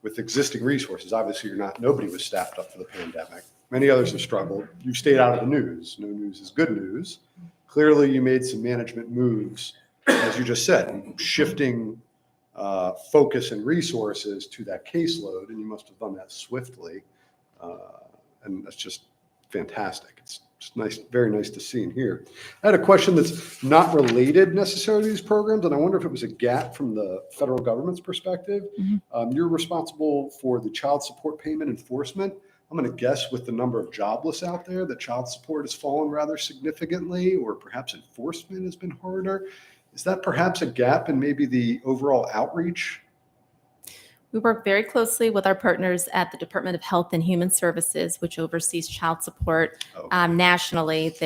with existing resources. Obviously, nobody was staffed up for the pandemic. Many others have struggled. You've stayed out of the news. No news is good news. Clearly, you made some management moves, as you just said, shifting focus and resources to that caseload, and you must have done that swiftly. And that's just fantastic. It's just nice, very nice to see and hear. I had a question that's not related necessarily to these programs, and I wonder if it was a gap from the federal government's perspective. Mm-hmm. You're responsible for the child support payment enforcement. I'm going to guess with the number of jobless out there that child support has fallen rather significantly, or perhaps enforcement has been harder. Is that perhaps a gap in maybe the overall outreach? We work very closely with our partners at the Department of Health and Human Services, which oversees child support nationally.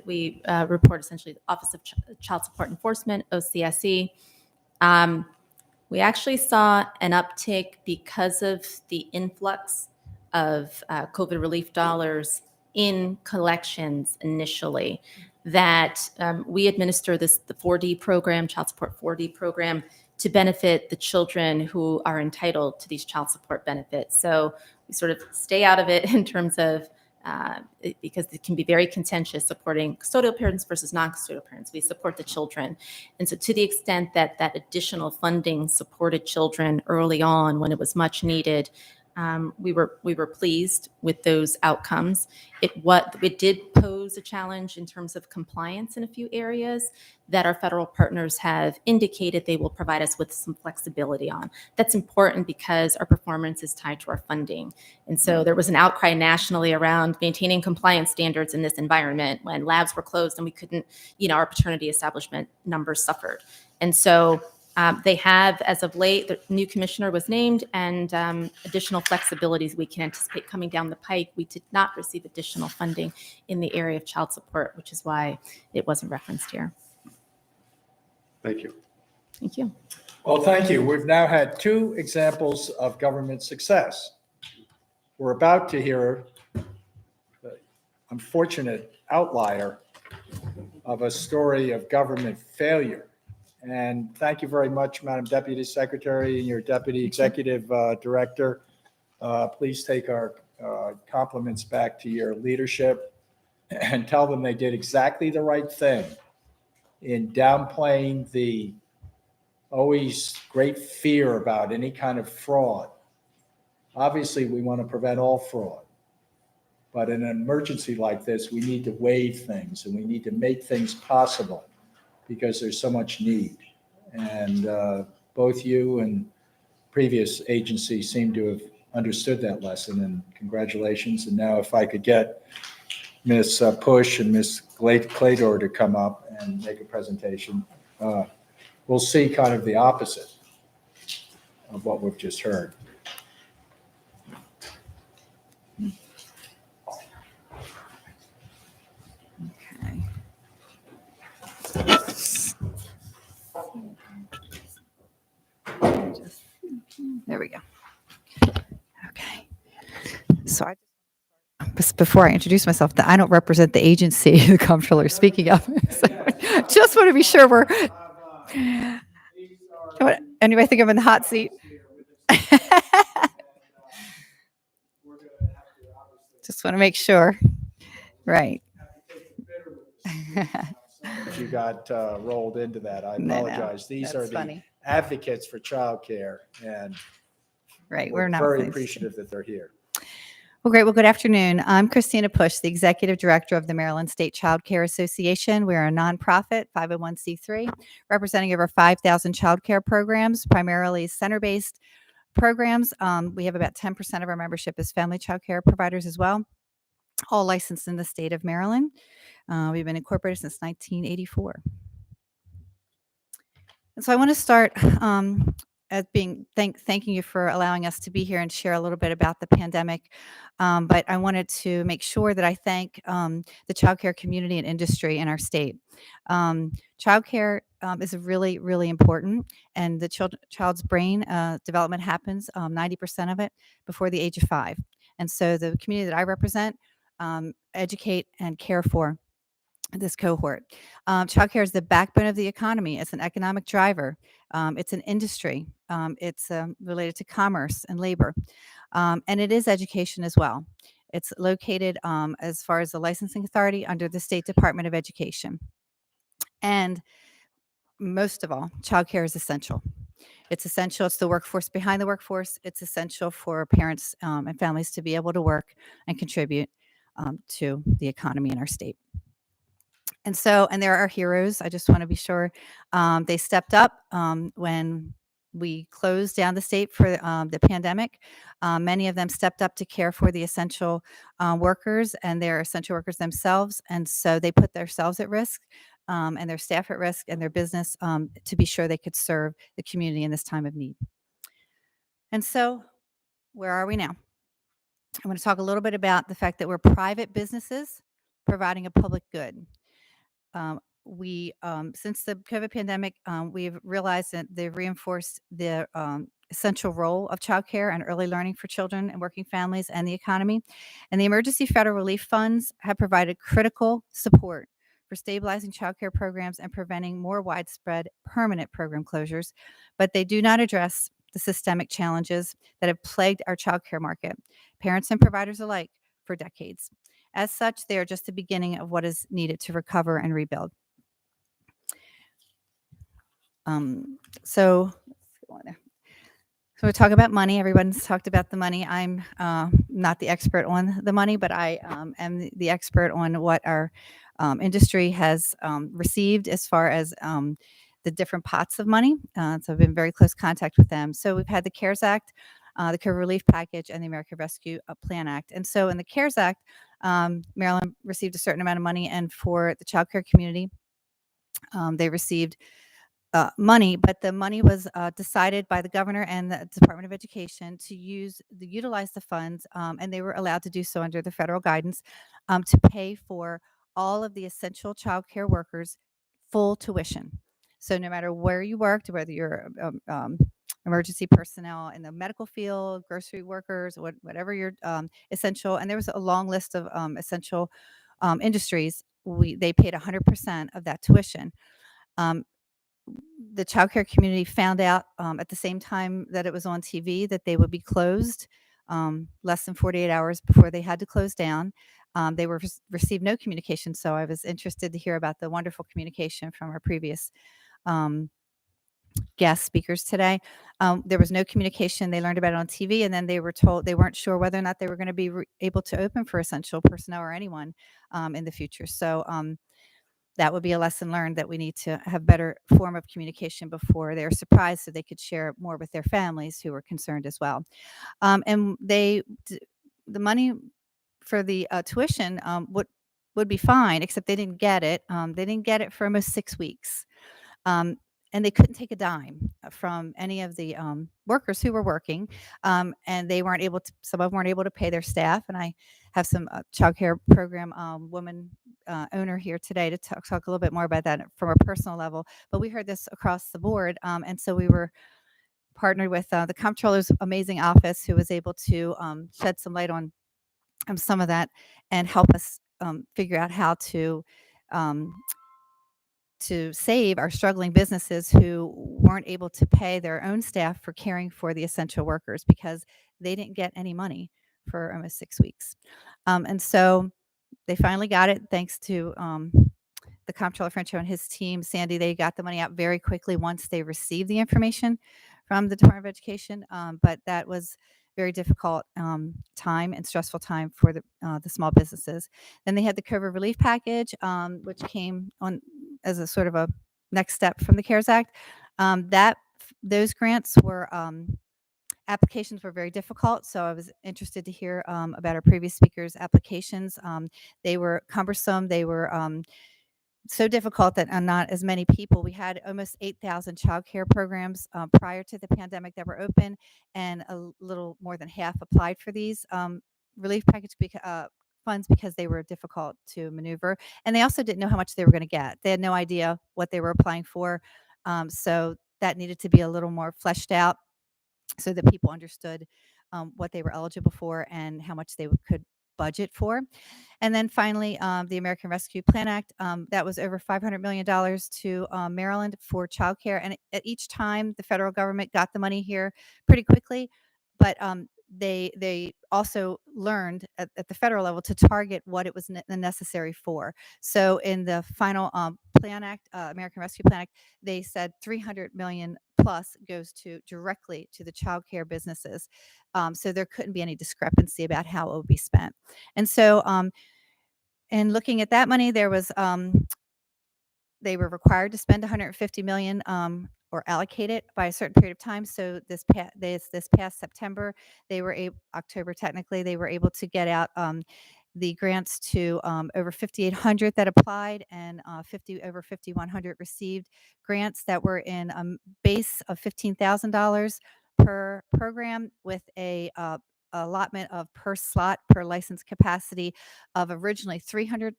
We report essentially the Office of Child Support Enforcement, OCSE. We actually saw an uptick because of the influx of COVID relief dollars in collections initially. That we administer the 4D program, Child Support 4D program, to benefit the children who are entitled to these child support benefits. So we sort of stay out of it in terms of, because it can be very contentious supporting custodial parents versus non-custodial parents. We support the children. And so to the extent that that additional funding supported children early on when it was much needed, we were pleased with those outcomes. It did pose a challenge in terms of compliance in a few areas that our federal partners have indicated they will provide us with some flexibility on. That's important because our performance is tied to our funding. And so there was an outcry nationally around maintaining compliance standards in this environment when labs were closed and we couldn't, our paternity establishment numbers suffered. And so they have, as of late, the new commissioner was named, and additional flexibilities we can anticipate coming down the pike. We did not receive additional funding in the area of child support, which is why it wasn't referenced here. Thank you. Thank you. Well, thank you. We've now had 2 examples of government success. We're about to hear the unfortunate outlier of a story of government failure. And thank you very much, Madam Deputy Secretary and your Deputy Executive Director. Please take our compliments back to your leadership and tell them they did exactly the right thing in downplaying the always great fear about any kind of fraud. Obviously, we want to prevent all fraud. But in an emergency like this, we need to waive things and we need to make things possible because there's so much need. And both you and previous agencies seem to have understood that lesson, and congratulations. And now if I could get Ms. Push and Ms. Clador to come up and make a presentation, we'll see kind of the opposite of what we've just heard. There we go. Okay. So before I introduce myself, I don't represent the agency the comptroller is speaking of. So just want to be sure we're. Anybody think I'm in the hot seat? Just want to make sure. Right. You got rolled into that. I No, apologize. These that's are funny. the advocates for childcare, and Right. we're We're not very pleased. appreciative that they're here. Well, great. Well, good afternoon. I'm Christina Push, the Executive Director of the Maryland State Child Care Association. We're a nonprofit 501c3 representing over 5,000 child care programs, primarily center-based programs. We have about 10% of our membership as family child care providers as well, all licensed in the state of Maryland. We've been incorporated since 1984. And so I want to start as being thanking you for allowing us to be here and share a little bit about the pandemic. But I wanted to make sure that I thank the childcare community and industry in our state. Childcare is really, really important, and the child's brain development happens 90% of it before the age of 5. And so the community that I represent educate and care for this cohort. Childcare is the backbone of the economy. It's an economic driver. It's an industry. It's related to commerce and labor. And it is education as well. It's located, as far as the licensing authority, under the State Department of Education. And most of all, childcare is essential. It's essential. It's the workforce behind the workforce. It's essential for parents and families to be able to work and contribute to the economy in our state. And there are heroes. I just want to be sure they stepped up when we closed down the state for the pandemic. Many of them stepped up to care for the essential workers, and they're essential workers themselves. And so they put themselves at risk and their staff at risk and their business to be sure they could serve the community in this time of need. And so where are we now? I'm going to talk a little bit about the fact that we're private businesses providing a public good. Since the COVID pandemic, we've realized that they've reinforced the essential role of childcare and early learning for children and working families and the economy. And the emergency federal relief funds have provided critical support for stabilizing childcare programs and preventing more widespread permanent program closures, but they do not address the systemic challenges that have plagued our childcare market, parents and providers alike, for decades. As such, they are just the beginning of what is needed to recover and rebuild. So we talk about money. Everyone's talked about the money. I'm not the expert on the money, but I am the expert on what our industry has received as far as the different pots of money. So I've been in very close contact with them. So we've had the CARES Act, the COVID Relief Package, and the American Rescue Plan Act. And so in the CARES Act, Maryland received a certain amount of money, and for the child care community, they received money, but the money was decided by the governor and the Department of Education to utilize the funds, and they were allowed to do so under the federal guidance to pay for all of the essential child care workers full tuition. So no matter where you worked, whether you're emergency personnel in the medical field, grocery workers, whatever your essential, and there was a long list of essential industries, they paid 100% of that tuition. The childcare community found out at the same time that it was on TV that they would be closed less than 48 hours before they had to close down. They received no communication, so I was interested to hear about the wonderful communication from our previous guest speakers today. There was no communication. They learned about it on TV, and then they were told they weren't sure whether or not they were going to be able to open for essential personnel or anyone in the future. So that would be a lesson learned, that we need to have better form of communication before they're surprised, so they could share more with their families who were concerned as well. And the money for the tuition would be fine, except they didn't get it. They didn't get it for almost 6 weeks. And they couldn't take a dime from any of the workers who were working, and they weren't able to. Some of them weren't able to pay their staff. And I have some child care program woman owner here today to talk a little bit more about that from a personal level. But we heard this across the board, and so we were partnered with the Comptroller's amazing office, who was able to shed some light on some of that and help us figure out how to save our struggling businesses who weren't able to pay their own staff for caring for the essential workers, because they didn't get any money for almost 6 weeks. And so they finally got it, thanks to the Comptroller Frencho and his team. Sandy, they got the money out very quickly once they received the information from the Department of Education. But that was very difficult time and stressful time for the small businesses. Then they had the COVID relief package, which came on as a sort of a next step from the CARES Act. Those grants were applications were very difficult, so I was interested to hear about our previous speakers' applications. They were cumbersome. They were so difficult that not as many people. We had almost 8,000 child care programs prior to the pandemic that were open, and a little more than half applied for these relief package funds because they were difficult to maneuver. And they also didn't know how much they were going to get. They had no idea what they were applying for. So that needed to be a little more fleshed out so that people understood what they were eligible for and how much they could budget for. And then finally, the American Rescue Plan Act, that was over $500 million to Maryland for childcare. And at each time, the federal government got the money here pretty quickly, but they also learned at the federal level to target what it was necessary for. So in the final Plan Act, American Rescue Plan Act, they said $300 million plus goes directly to the child care businesses. So there couldn't be any discrepancy about how it would be spent. And so in looking at that money, there was they were required to spend $150 million or allocate it by a certain period of time. So this past September, October technically, they were able to get out the grants to over 5,800 that applied, and over 5,100 received grants that were in a base of $15,000 per program with a allotment of per slot per license capacity of originally $300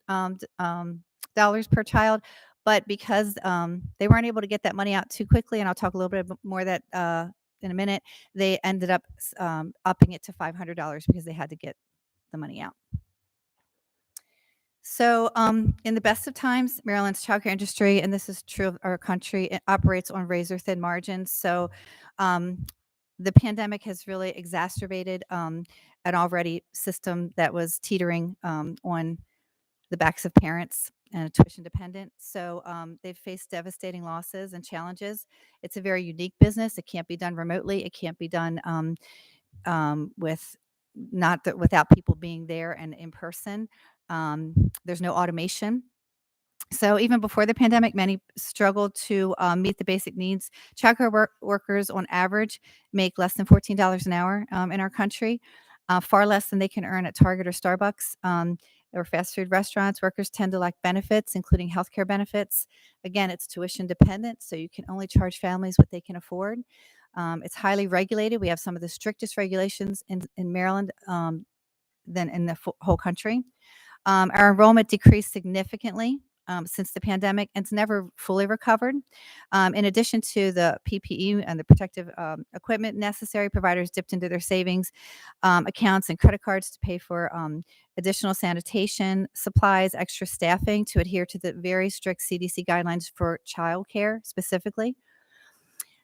dollars per child. But because they weren't able to get that money out too quickly, and I'll talk a little bit more of that in a minute, they ended up upping it to $500 because they had to get the money out. So, in the best of times, Maryland's childcare industry, and this is true of our country, it operates on razor thin margins. So, the pandemic has really exacerbated an already system that was teetering on the backs of parents and tuition dependent. So, they've faced devastating losses and challenges. It's a very unique business. It can't be done remotely. It can't be done without people being there and in person. There's no automation. So even before the pandemic, many struggled to meet the basic needs. Childcare workers, on average, make less than $14 an hour in our country, far less than they can earn at Target or Starbucks or fast food restaurants. Workers tend to lack benefits, including healthcare benefits. Again, it's tuition dependent, so you can only charge families what they can afford. It's highly regulated. We have some of the strictest regulations in Maryland than in the whole country. Our enrollment decreased significantly since the pandemic and it's never fully recovered. In addition to the PPE and the protective equipment necessary, providers dipped into their savings accounts and credit cards to pay for additional sanitation supplies, extra staffing to adhere to the very strict CDC guidelines for childcare specifically.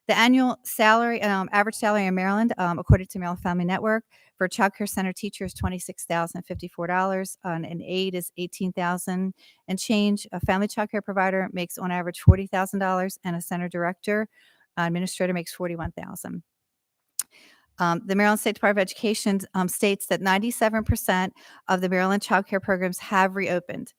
The annual salary, average salary in Maryland, according to Maryland Family Network, for a child care center teacher is $26,054. An aide is $18,000 and change. A family child care provider makes on average $40,000, and a center director, administrator makes $41,000. The Maryland State Department of Education states that 97% of the Maryland child care programs have reopened.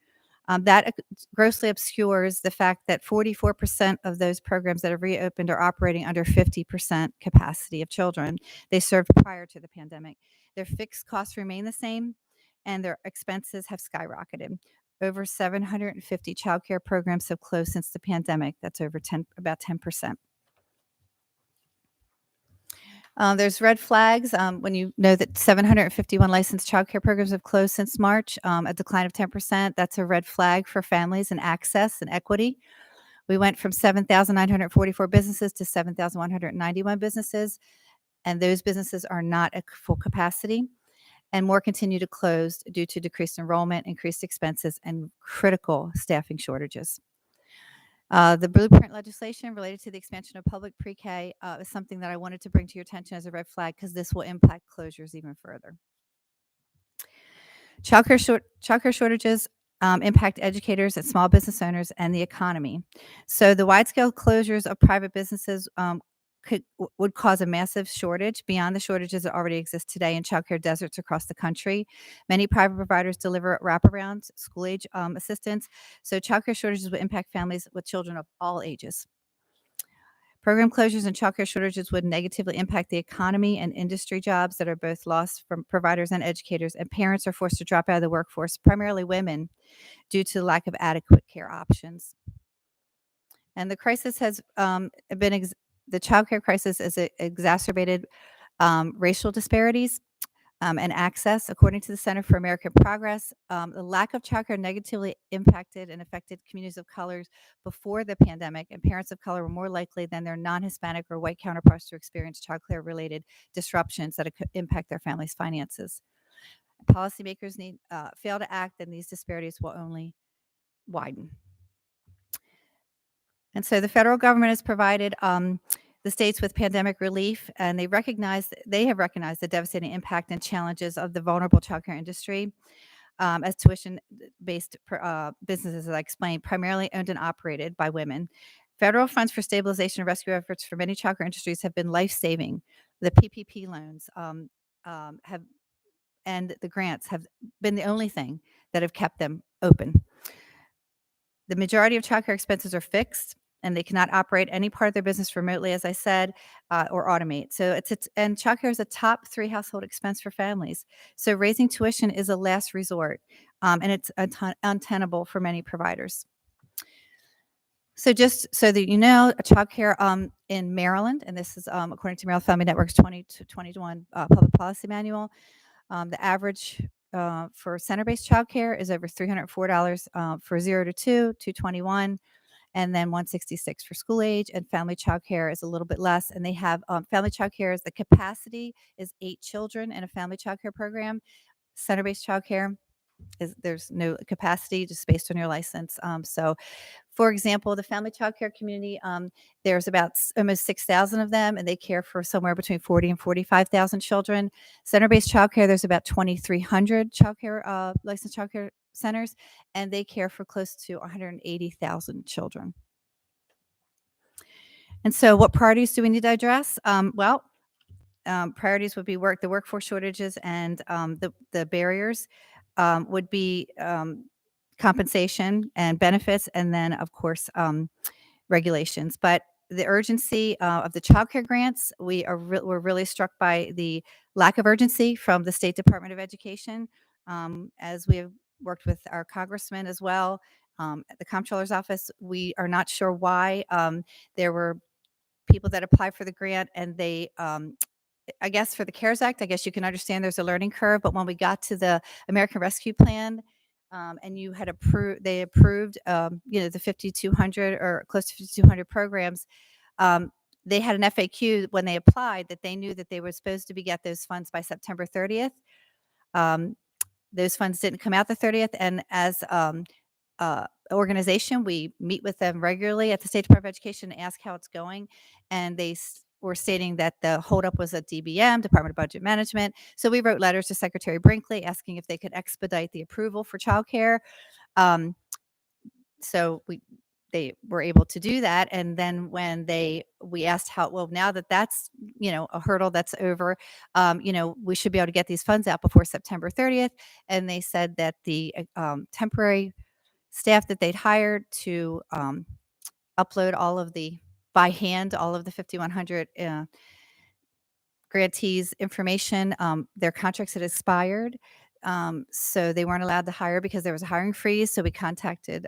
That grossly obscures the fact that 44% of those programs that have reopened are operating under 50% capacity of children they served prior to the pandemic. Their fixed costs remain the same, and their expenses have skyrocketed. Over 750 child care programs have closed since the pandemic. That's about 10%. There's red flags when you know that 751 licensed child care programs have closed since March, a decline of 10%. That's a red flag for families and access and equity. We went from 7,944 businesses to 7,191 businesses, and those businesses are not at full capacity, and more continue to close due to decreased enrollment, increased expenses, and critical staffing shortages. The blueprint legislation related to the expansion of public pre-K is something that I wanted to bring to your attention as a red flag because this will impact closures even further. Childcare shortages impact educators and small business owners and the economy. So the wide-scale closures of private businesses would cause a massive shortage beyond the shortages that already exist today in childcare deserts across the country. Many private providers deliver wraparound school-age assistance, so childcare shortages would impact families with children of all ages. Program closures and childcare shortages would negatively impact the economy and industry jobs that are both lost from providers and educators, and parents are forced to drop out of the workforce, primarily women, due to lack of adequate care options. And the crisis has the child care crisis has exacerbated racial disparities and access. According to the Center for American Progress, the lack of childcare negatively impacted and affected communities of color before the pandemic, and parents of color were more likely than their non-Hispanic or white counterparts to experience childcare-related disruptions that could impact their families' finances. Policymakers fail to act, and these disparities will only widen. And so the federal government has provided the states with pandemic relief, and they have recognized the devastating impact and challenges of the vulnerable childcare industry as tuition-based businesses, as I explained, primarily owned and operated by women. Federal funds for stabilization and rescue efforts for many childcare industries have been life-saving. The PPP loans and the grants have been the only thing that have kept them open. The majority of childcare expenses are fixed, and they cannot operate any part of their business remotely, as I said, or automate. So and childcare is a top 3 household expense for families. So raising tuition is a last resort, and it's untenable for many providers. So just so that you know, childcare in Maryland, and this is according to Maryland Family Network's 2021 Public Policy Manual, the average for center-based childcare is over $304 for 0 to 2, 221, and then 166 for school age. And family childcare is a little bit less. And they have family childcare is the capacity is 8 children in a family childcare program. Center-based childcare is there's no capacity, just based on your license. So, for example, the family childcare community, there's about almost 6,000 of them, and they care for somewhere between 40 and 45,000 children. Center-based childcare, there's about 2,300 childcare licensed childcare centers, and they care for close to 180,000 children. And so, what priorities do we need to address? Priorities would be the workforce shortages, and the barriers would be compensation and benefits, and then of course regulations. But the urgency of the childcare grants, we're really struck by the lack of urgency from the State Department of Education, as we have worked with our congressman as well. At the Comptroller's office, we are not sure why there were people that applied for the grant, and they I guess for the CARES Act, I guess you can understand there's a learning curve, but when we got to the American Rescue Plan, and you had they approved, the 5,200 or close to 5,200 programs, they had an FAQ when they applied that they knew that they were supposed to get those funds by September 30th. Those funds didn't come out the 30th, and as organization, we meet with them regularly at the State Department of Education and ask how it's going, and they were stating that the holdup was at DBM, Department of Budget Management. So we wrote letters to Secretary Brinkley asking if they could expedite the approval for childcare. So they were able to do that, and then when we asked now that that's a hurdle that's over, we should be able to get these funds out before September 30th, and they said that the temporary staff that they'd hired to upload by hand all of the 5,100 grantees information, their contracts had expired, so they weren't allowed to hire because there was a hiring freeze. So we contacted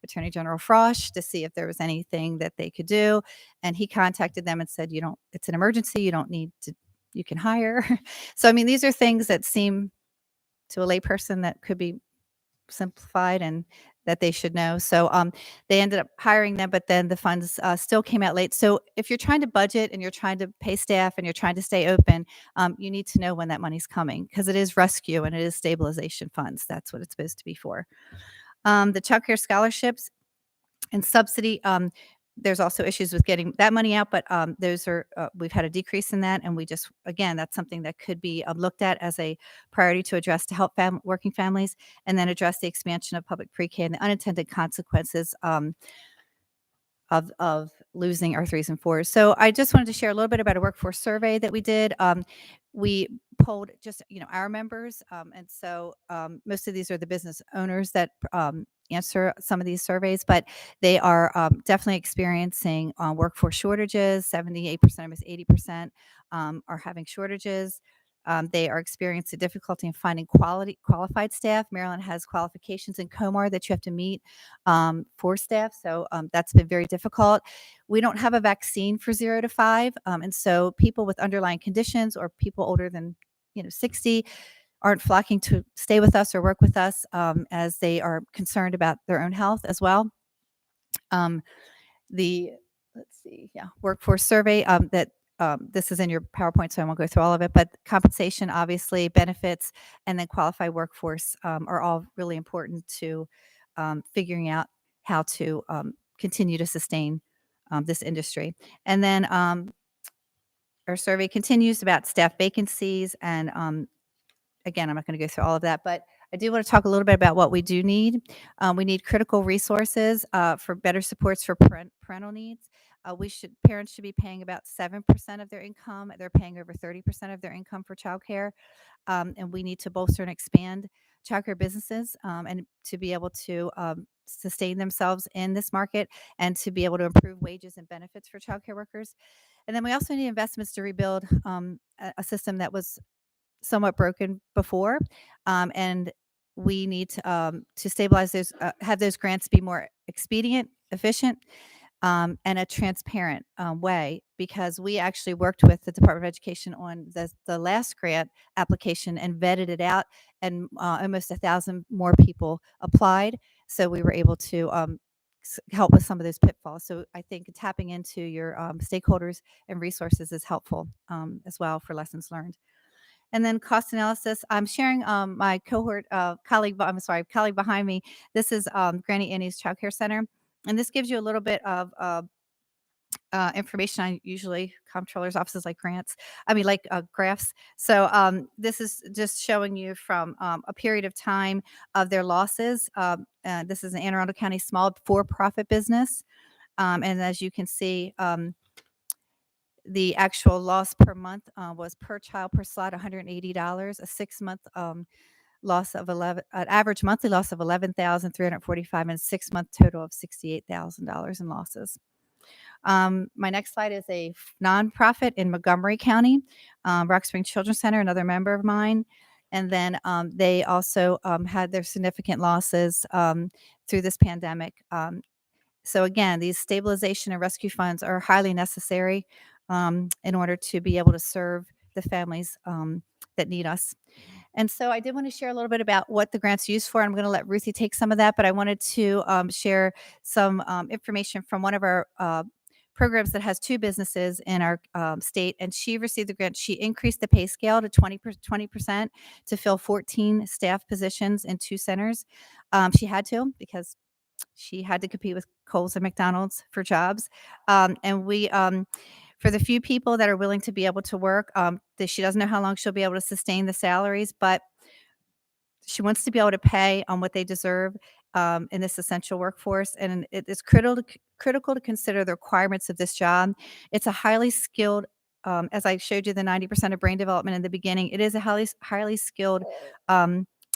Attorney General Frosch to see if there was anything that they could do, and he contacted them and said, it's an emergency, you can hire. So I mean, these are things that seem to a layperson that could be simplified and that they should know. So they ended up hiring them, but then the funds still came out late. So if you're trying to budget and you're trying to pay staff and you're trying to stay open, you need to know when that money's coming, because it is rescue and it is stabilization funds. That's what it's supposed to be for. The childcare scholarships and subsidy, there's also issues with getting that money out, but those are we've had a decrease in that, and that's something that could be looked at as a priority to address to help working families, and then address the expansion of public pre-K and the unintended consequences of losing our 3s and 4s. So I just wanted to share a little bit about a workforce survey that we did. We polled just our members, and so most of these are the business owners that answer some of these surveys, but they are definitely experiencing workforce shortages. 78%, almost 80% are having shortages. They are experiencing difficulty in finding qualified staff. Maryland has qualifications in COMAR that you have to meet for staff, so that's been very difficult. We don't have a vaccine for 0 to 5, and so people with underlying conditions or people older than 60 aren't flocking to stay with us or work with us, as they are concerned about their own health as well. Workforce survey that this is in your PowerPoint, so I won't go through all of it, but compensation, obviously, benefits, and then qualified workforce are all really important to figuring out how to continue to sustain this industry. And then our survey continues about staff vacancies, and again, I'm not going to go through all of that, but I do want to talk a little bit about what we do need. We need critical resources for better supports for parental needs. Parents should be paying about 7% of their income. They're paying over 30% of their income for childcare, and we need to bolster and expand childcare businesses and to be able to sustain themselves in this market, and to be able to improve wages and benefits for childcare workers. And then we also need investments to rebuild a system that was somewhat broken before, and we need to stabilize those, have those grants be more expedient, efficient, and a transparent way, because we actually worked with the Department of Education on the last grant application and vetted it out, and almost 1,000 more people applied. So we were able to help with some of those pitfalls. So I think tapping into your stakeholders and resources is helpful as well for lessons learned. And then cost analysis. I'm sharing my colleague behind me. This is Granny Annie's Child Care Center. And this gives you a little bit of information on usually comptrollers' offices like graphs. So this is just showing you from a period of time of their losses. This is an Anne Arundel County small for-profit business. And as you can see, the actual loss per month was per child per slot $180, a 6-month loss of an average monthly loss of $11,345, and a 6-month total of $68,000 in losses. My next slide is a nonprofit in Montgomery County, Rock Spring Children's Center, another member of mine. And then they also had their significant losses through this pandemic. So again, these stabilization and rescue funds are highly necessary in order to be able to serve the families that need us. And so I did want to share a little bit about what the grant's used for. I'm going to let Ruthie take some of that, but I wanted to share some information from one of our programs that has 2 businesses in our state, and she received the grant. She increased the pay scale to 20% to fill 14 staff positions in 2 centers. She had to, because she had to compete with Kohl's and McDonald's for jobs. And we, for the few people that are willing to be able to work, she doesn't know how long she'll be able to sustain the salaries, but she wants to be able to pay on what they deserve in this essential workforce. And it is critical to consider the requirements of this job. It's a highly skilled, as I showed you the 90% of brain development in the beginning, it is a highly skilled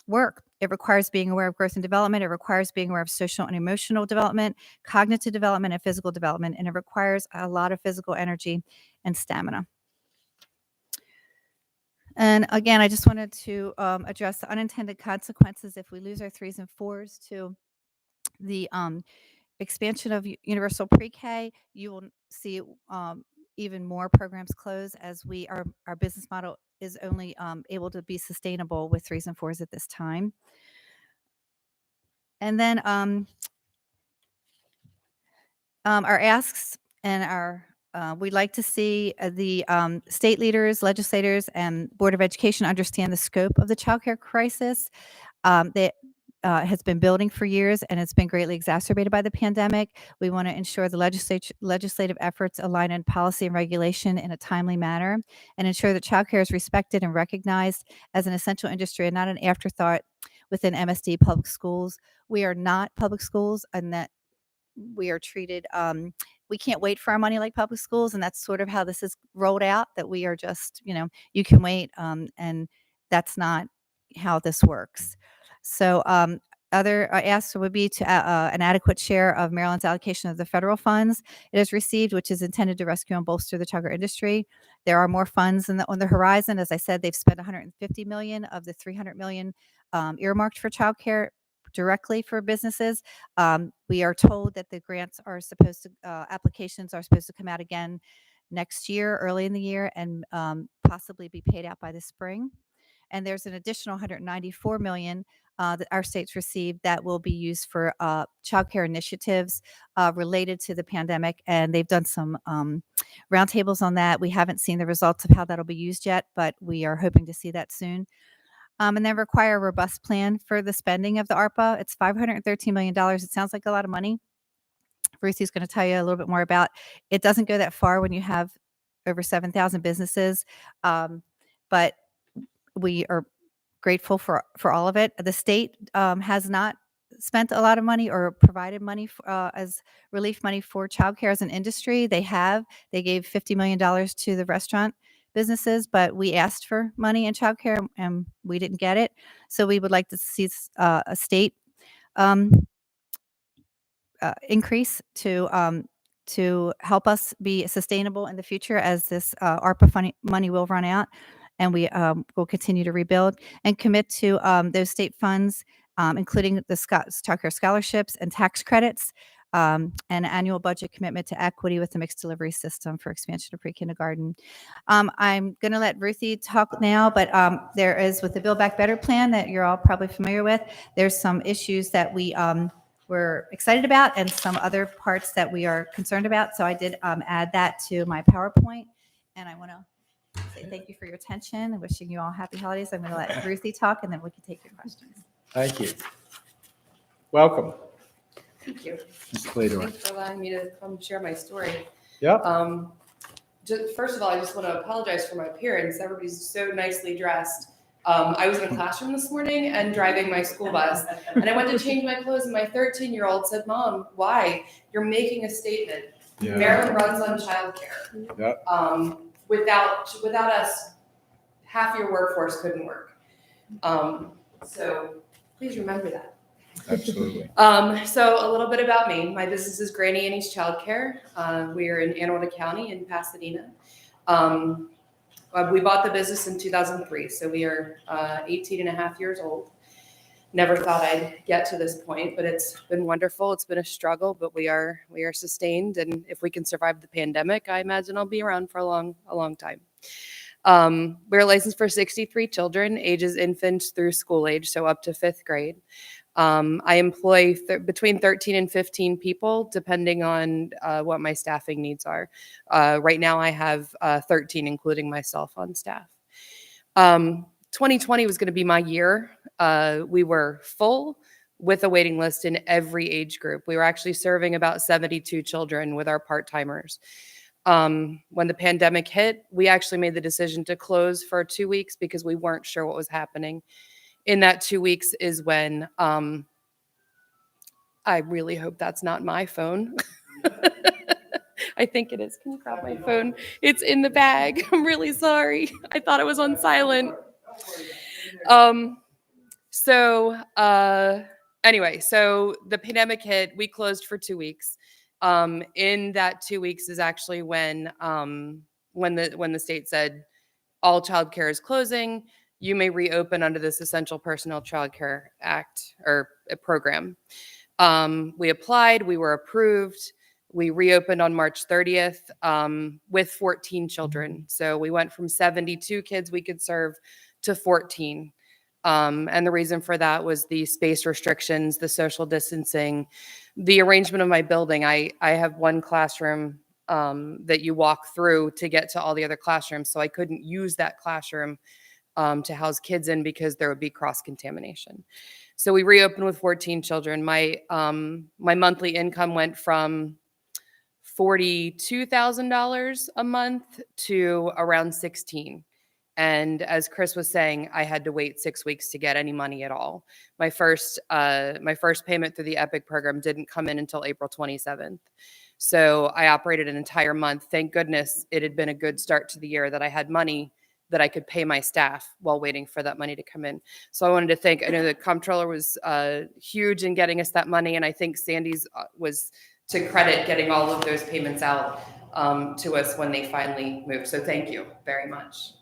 work. It requires being aware of growth and development. It requires being aware of social and emotional development, cognitive development, and physical development. And it requires a lot of physical energy and stamina. And again, I just wanted to address the unintended consequences if we lose our 3s and 4s to the expansion of universal pre-K. You will see even more programs close, as our business model is only able to be sustainable with 3s and 4s at this time. And then our asks and our we'd like to see the state leaders, legislators, and Board of Education understand the scope of the childcare crisis. That has been building for years, and it's been greatly exacerbated by the pandemic. We want to ensure the legislative efforts align in policy and regulation in a timely manner, and ensure that childcare is respected and recognized as an essential industry and not an afterthought within MSD public schools. We are not public schools, and that we are treated, we can't wait for our money like public schools, and that's sort of how this is rolled out, that we are just, you can wait, and that's not how this works. So other asks would be to an adequate share of Maryland's allocation of the federal funds it has received, which is intended to rescue and bolster the childcare industry. There are more funds on the horizon. As I said, they've spent $150 million of the $300 million earmarked for childcare directly for businesses. We are told that the grants are supposed to, applications are supposed to come out again next year, early in the year, and possibly be paid out by the spring. And there's an additional $194 million that our states received that will be used for childcare initiatives related to the pandemic. And they've done some roundtables on that. We haven't seen the results of how that'll be used yet, but we are hoping to see that soon. And then require a robust plan for the spending of the ARPA. It's $513 million. It sounds like a lot of money. Ruthie's going to tell you a little bit more about it. It doesn't go that far when you have over 7,000 businesses, but we are grateful for all of it. The state has not spent a lot of money or provided money as relief money for childcare as an industry. They gave $50 million to the restaurant businesses, but we asked for money in childcare and we didn't get it. So we would like to see a state increase to help us be sustainable in the future, as this ARPA money will run out. and we will continue to rebuild and commit to those state funds, including the Child Care scholarships and tax credits, and annual budget commitment to equity with the mixed delivery system for expansion of pre-kindergarten. I'm going to let Ruthie talk now, but there is, with the Build Back Better plan that you're all probably familiar with, there's some issues that we're excited about and some other parts that we are concerned about. So I did add that to my PowerPoint, and I want to say thank you for your attention and wishing you all happy holidays. I'm going to let Ruthie talk, and then we can take your questions. Thank you. Welcome, Thank you. Ms. Clayton. Thanks for allowing me to come share my story. Yep. First of all, I just want to apologize for my appearance. Everybody's so nicely dressed. I was in a classroom this morning and driving my school bus, and I went to change my clothes, and my 13-year-old said, "Mom, why? You're making a statement. Yeah. Maryland runs on childcare. Yep. Without us, half your workforce couldn't work. So please remember that." Absolutely. So a little bit about me. My business is Granny Annie's Childcare. We are in Anne Arundel County in Pasadena. We bought the business in 2003, so we are 18 and a half years old. Never thought I'd get to this point, but it's been wonderful. It's been a struggle, but we are sustained. And if we can survive the pandemic, I imagine I'll be around for a long time. We're licensed for 63 children, ages infants through school age, so up to 5th grade. I employ between 13 and 15 people, depending on what my staffing needs are. Right now, I have 13, including myself, on staff. 2020 was going to be my year. We were full with a waiting list in every age group. We were actually serving about 72 children with our part-timers. When the pandemic hit, we actually made the decision to close for 2 weeks because we weren't sure what was happening. In that 2 weeks is when I really hope that's not my phone. I think it is. Can you grab my phone? It's in the bag. I'm really sorry. I thought it was on silent. Anyway, so the pandemic hit. We closed for 2 weeks. In that 2 weeks is actually when the state said all childcare is closing. You may reopen under this Essential Personnel Child Care Act or a program. We applied, we were approved. We reopened on March 30th with 14 children. So we went from 72 kids we could serve to 14. And the reason for that was the space restrictions, the social distancing, the arrangement of my building. I have one classroom that you walk through to get to all the other classrooms. So I couldn't use that classroom to house kids in because there would be cross-contamination. So we reopened with 14 children. My monthly income went from $42,000 a month to around 16. And as Chris was saying, I had to wait 6 weeks to get any money at all. My first payment through the EPIC program didn't come in until April 27th. So I operated an entire month. Thank goodness it had been a good start to the year that I had money that I could pay my staff while waiting for that money to come in. So I wanted to thank, I know the Comptroller was huge in getting us that money, and I think Sandy's was to credit getting all of those payments out to us when they finally moved. So thank you very much.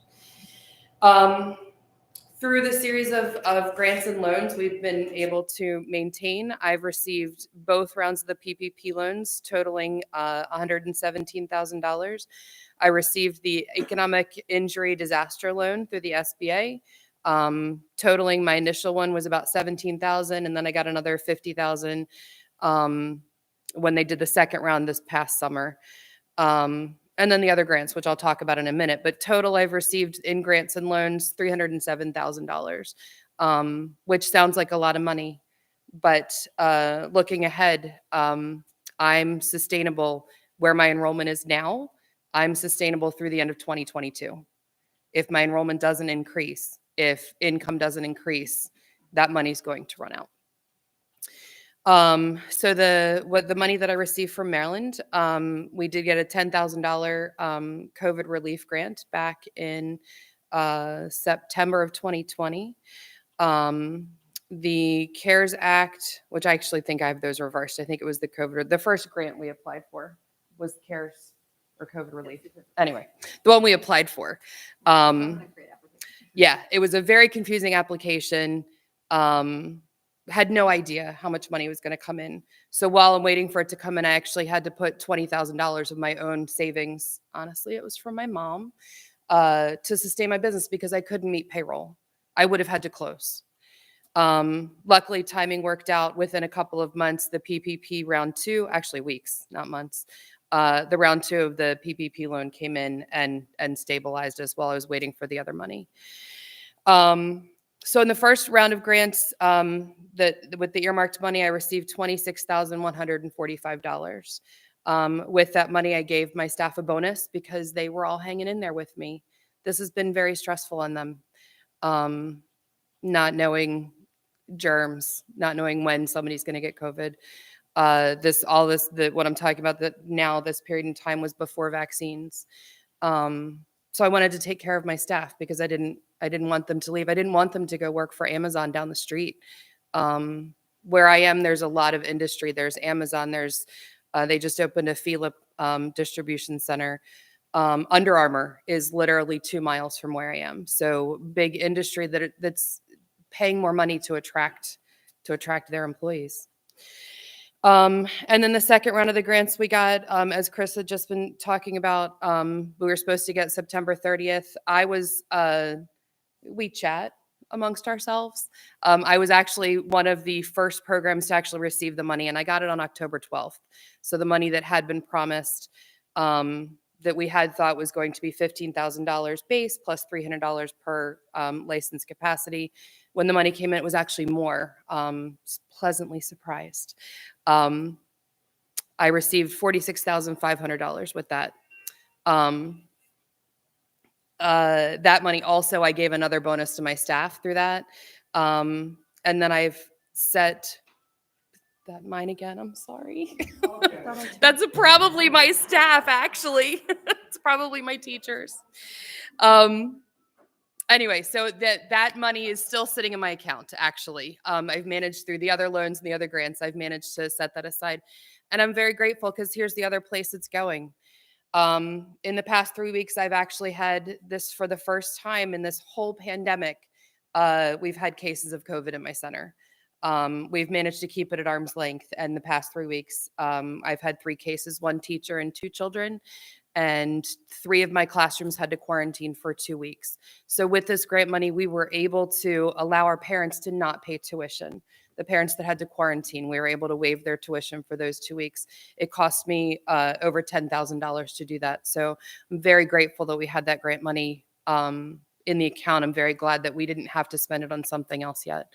Through the series of grants and loans we've been able to maintain, I've received both rounds of the PPP loans totaling $117,000. I received the economic injury disaster loan through the SBA, totaling my initial one was about $17,000, and then I got another $50,000 when they did the second round this past summer. And then the other grants, which I'll talk about in a minute, but total I've received in grants and loans, $307,000, which sounds like a lot of money, but looking ahead, I'm sustainable where my enrollment is now. I'm sustainable through the end of 2022. If my enrollment doesn't increase, if income doesn't increase, that money's going to run out. So the money that I received from Maryland, we did get a $10,000 COVID relief grant back in September of 2020. The CARES Act, which I actually think I have those reversed. I think it was the first grant we applied for was CARES or COVID relief. Anyway, the one we applied for. Yeah, it was a very confusing application. Had no idea how much money was going to come in. So while I'm waiting for it to come in, I actually had to put $20,000 of my own savings. Honestly, it was from my mom to sustain my business because I couldn't meet payroll. I would have had to close. Luckily, timing worked out. Within a couple of months, the PPP round 2, actually weeks, not months, the round 2 of the PPP loan came in and stabilized us while I was waiting for the other money. So in the first round of grants, with the earmarked money, I received $26,145. With that money, I gave my staff a bonus because they were all hanging in there with me. This has been very stressful on them. Not knowing germs, not knowing when somebody's going to get COVID. What I'm talking about now, this period in time was before vaccines. So I wanted to take care of my staff because I didn't want them to leave. I didn't want them to go work for Amazon down the street. Where I am, there's a lot of industry. There's Amazon. They just opened a Philip distribution center. Under Armour is literally 2 miles from where I am. So big industry that's paying more money to attract their employees. And then the second round of the grants we got, as Chris had just been talking about, we were supposed to get September 30th. We chat amongst ourselves. I was actually one of the first programs to actually receive the money, and I got it on October 12th. So the money that had been promised, that we had thought was going to be $15,000 base plus $300 per license capacity. When the money came in, it was actually more. Pleasantly surprised. I received $46,500 with that. That money also, I gave another bonus to my staff through that. And then I've set that mine again. I'm sorry. That's probably my staff, actually. It's probably my teachers. Anyway, so that money is still sitting in my account, actually. I've managed through the other loans and the other grants, I've managed to set that aside. And I'm very grateful because here's the other place it's going. In the past 3 weeks, I've actually had this for the first time in this whole pandemic. We've had cases of COVID in my center. We've managed to keep it at arm's length. And the past 3 weeks, I've had 3 cases, 1 teacher and 2 children. And 3 of my classrooms had to quarantine for 2 weeks. So with this grant money, we were able to allow our parents to not pay tuition. The parents that had to quarantine, we were able to waive their tuition for those 2 weeks. It cost me over $10,000 to do that. So I'm very grateful that we had that grant money in the account. I'm very glad that we didn't have to spend it on something else yet.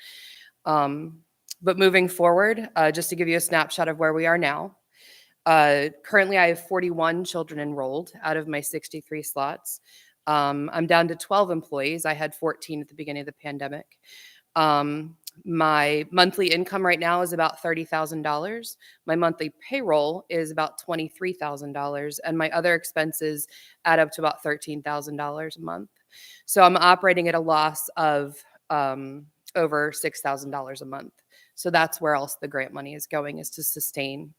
But moving forward, just to give you a snapshot of where we are now, currently I have 41 children enrolled out of my 63 slots. I'm down to 12 employees. I had 14 at the beginning of the pandemic. My monthly income right now is about $30,000. My monthly payroll is about $23,000, and my other expenses add up to about $13,000 a month. So I'm operating at a loss of over $6,000 a month. So that's where else the grant money is going, is to sustain.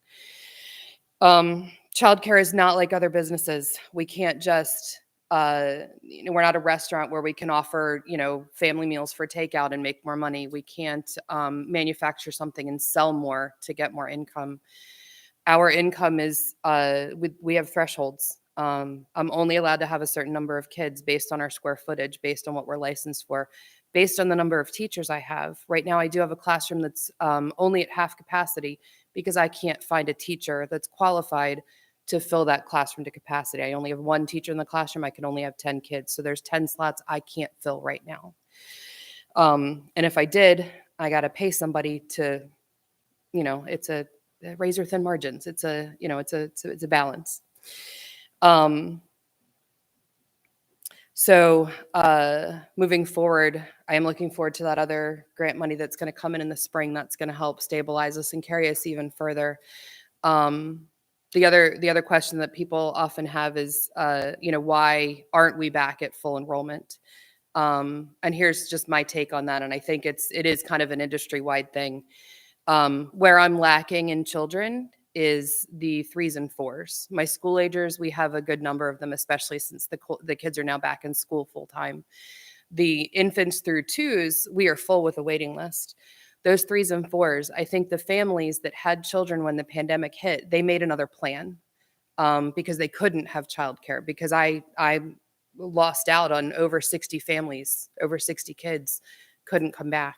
Childcare is not like other businesses. We can't just, we're not a restaurant where we can offer, family meals for takeout and make more money. We can't manufacture something and sell more to get more income. Our income is, we have thresholds. I'm only allowed to have a certain number of kids based on our square footage, based on what we're licensed for, based on the number of teachers I have. Right now, I do have a classroom that's only at half capacity because I can't find a teacher that's qualified to fill that classroom to capacity. I only have 1 teacher in the classroom. I can only have 10 kids. So there's 10 slots I can't fill right now. And if I did, I got to pay somebody to, it's a razor thin margins. It's a balance. So moving forward, I am looking forward to that other grant money that's going to come in the spring. That's going to help stabilize us and carry us even further. The other question that people often have is, why aren't we back at full enrollment? And here's just my take on that. And I think it is kind of an industry-wide thing. Where I'm lacking in children is the 3s and 4s. My school agers, we have a good number of them, especially since the kids are now back in school full time. The infants through 2s, we are full with a waiting list. Those 3s and 4s, I think the families that had children when the pandemic hit, they made another plan because they couldn't have childcare, because I lost out on over 60 families, over 60 kids couldn't come back.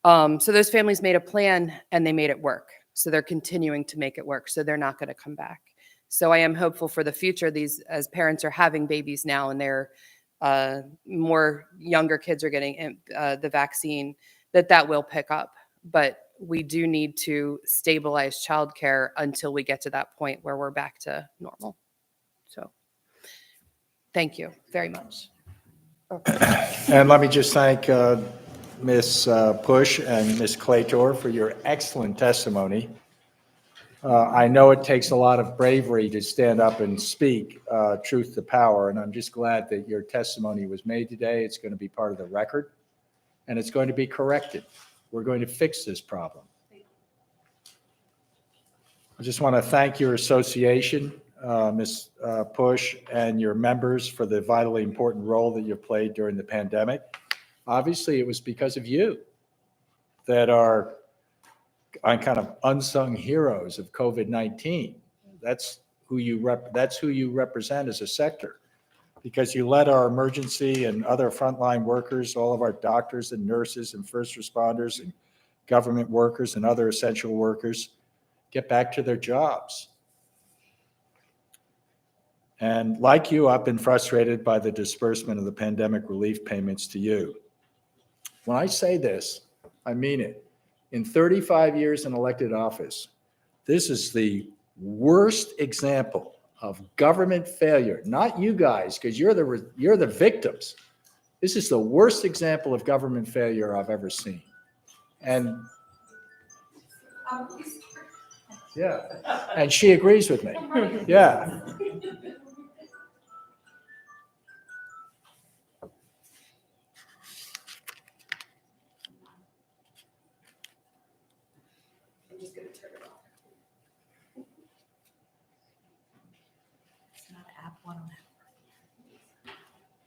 So those families made a plan and they made it work. So they're continuing to make it work. So they're not going to come back. So I am hopeful for the future. These, as parents are having babies now and they're more younger kids are getting the vaccine, that will pick up. But we do need to stabilize childcare until we get to that point where we're back to normal. So thank you very much. And let me just thank Ms. Push and Ms. Claytor for your excellent testimony. I know it takes a lot of bravery to stand up and speak truth to power, and I'm just glad that your testimony was made today. It's going to be part of the record, and it's going to be corrected. We're going to fix this problem. I just want to thank your association, Ms. Push, and your members for the vitally important role that you've played during the pandemic. Obviously, it was because of you that are kind of unsung heroes of COVID-19. That's who you represent as a sector, because you led our emergency and other frontline workers, all of our doctors and nurses and first responders and government workers and other essential workers get back to their jobs. And like you, I've been frustrated by the disbursement of the pandemic relief payments to you. When I say this, I mean it. In 35 years in elected office, this is the worst example of government failure. Not you guys, because you're the victims. This is the worst example of government failure I've ever seen. And yeah, and she agrees with me. Yeah.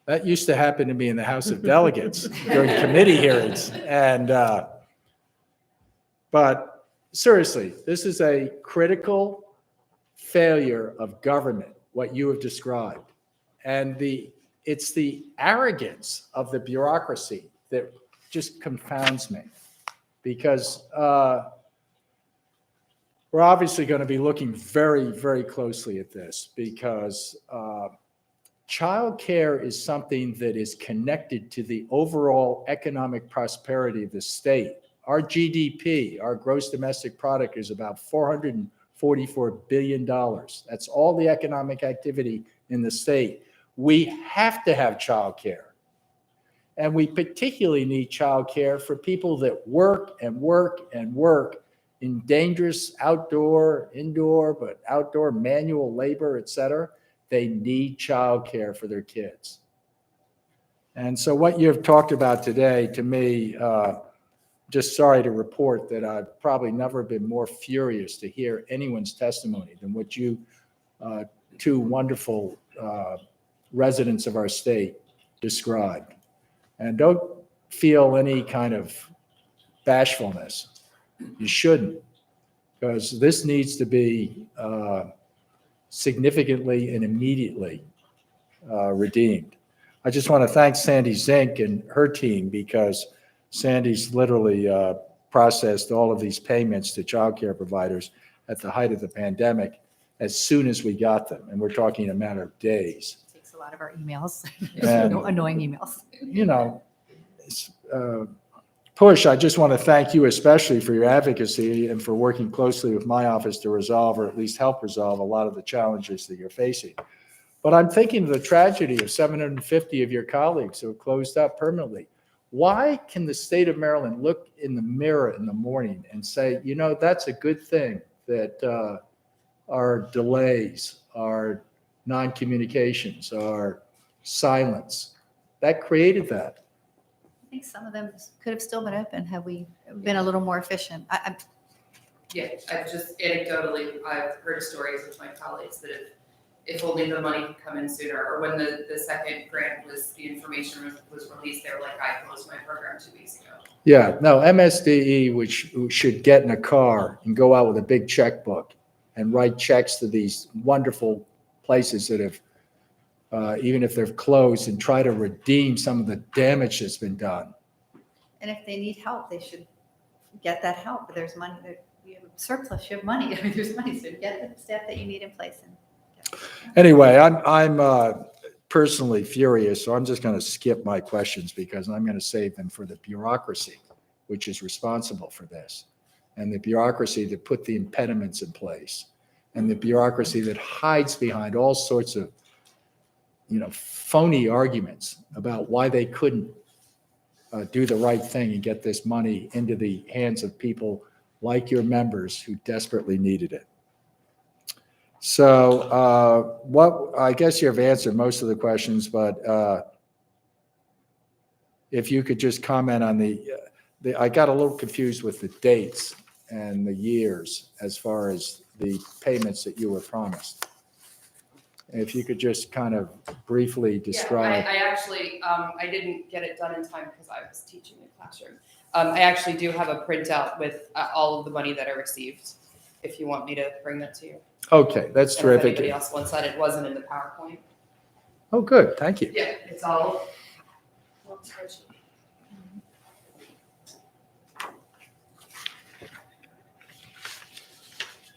That used to happen to me in the House of Delegates during committee hearings. And, but seriously, this is a critical failure of government, what you have described. And it's the arrogance of the bureaucracy that just confounds me, because we're obviously going to be looking very, very closely at this, because child care is something that is connected to the overall economic prosperity of the state. Our GDP, our gross domestic product, is about $444 billion. That's all the economic activity in the state. We have to have child care. And we particularly need child care for people that work and work and work in dangerous outdoor, indoor, but outdoor manual labor, et cetera. They need childcare for their kids. And so what you've talked about today, to me, just sorry to report that I've probably never been more furious to hear anyone's testimony than what you two wonderful residents of our state described. And don't feel any kind of bashfulness. You shouldn't, because this needs to be significantly and immediately redeemed. I just want to thank Sandy Zink and her team, because Sandy's literally processed all of these payments to child care providers at the height of the pandemic as soon as we got them. And we're talking a matter of days. It takes a lot of our emails, And, annoying emails. You know, Push, I just want to thank you especially for your advocacy and for working closely with my office to resolve, or at least help resolve, a lot of the challenges that you're facing. But I'm thinking of the tragedy of 750 of your colleagues who have closed up permanently. Why can the state of Maryland look in the mirror in the morning and say, you know, that's a good thing that our delays, our non-communications, our silence, that created that? I think some of them could have still been open had we been a little more efficient. Yeah, I've just anecdotally, I've heard stories of my colleagues that have if only the money could come in sooner. Or when the second grant the information was released, they were like, I closed my program 2 weeks ago. Yeah, no, MSDE, which should get in a car and go out with a big checkbook and write checks to these wonderful places that have, even if they're closed, and try to redeem some of the damage that's been done. And if they need help, they should get that help. There's money, you have a surplus, you have money. I mean, there's money, so get the staff that you need in place. Anyway, I'm personally furious, so I'm just going to skip my questions because I'm going to save them for the bureaucracy, which is responsible for this, and the bureaucracy that put the impediments in place, and the bureaucracy that hides behind all sorts of, phony arguments about why they couldn't do the right thing and get this money into the hands of people like your members who desperately needed it. So I guess you have answered most of the questions, but if you could just comment on I got a little confused with the dates and the years as far as the payments that you were promised. If you could just kind of briefly describe. Yeah, I actually, I didn't get it done in time because I was teaching in the classroom. I actually do have a printout with all of the money that I received, if you want me to bring that to you. Okay, that's And if terrific. anybody else wants that, it wasn't in the PowerPoint. Oh, good, thank you. Yeah, it's all.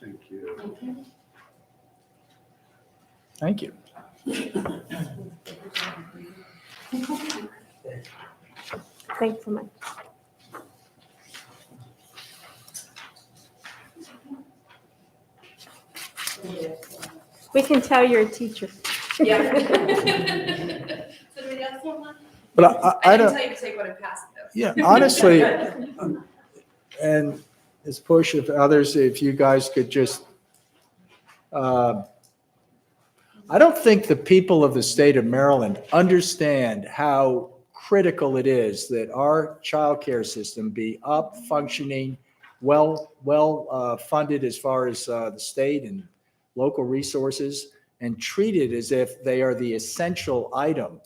Thank you. Thank you. Thanks so much. We can tell you're a teacher. Yeah. But I I didn't don't, tell you to take one and pass it though. yeah, honestly, and as push of others, if you guys could just, I don't think the people of the state of Maryland understand how critical it is that our childcare system be up, functioning, well funded as far as the state and local resources, and treated as if they are the essential item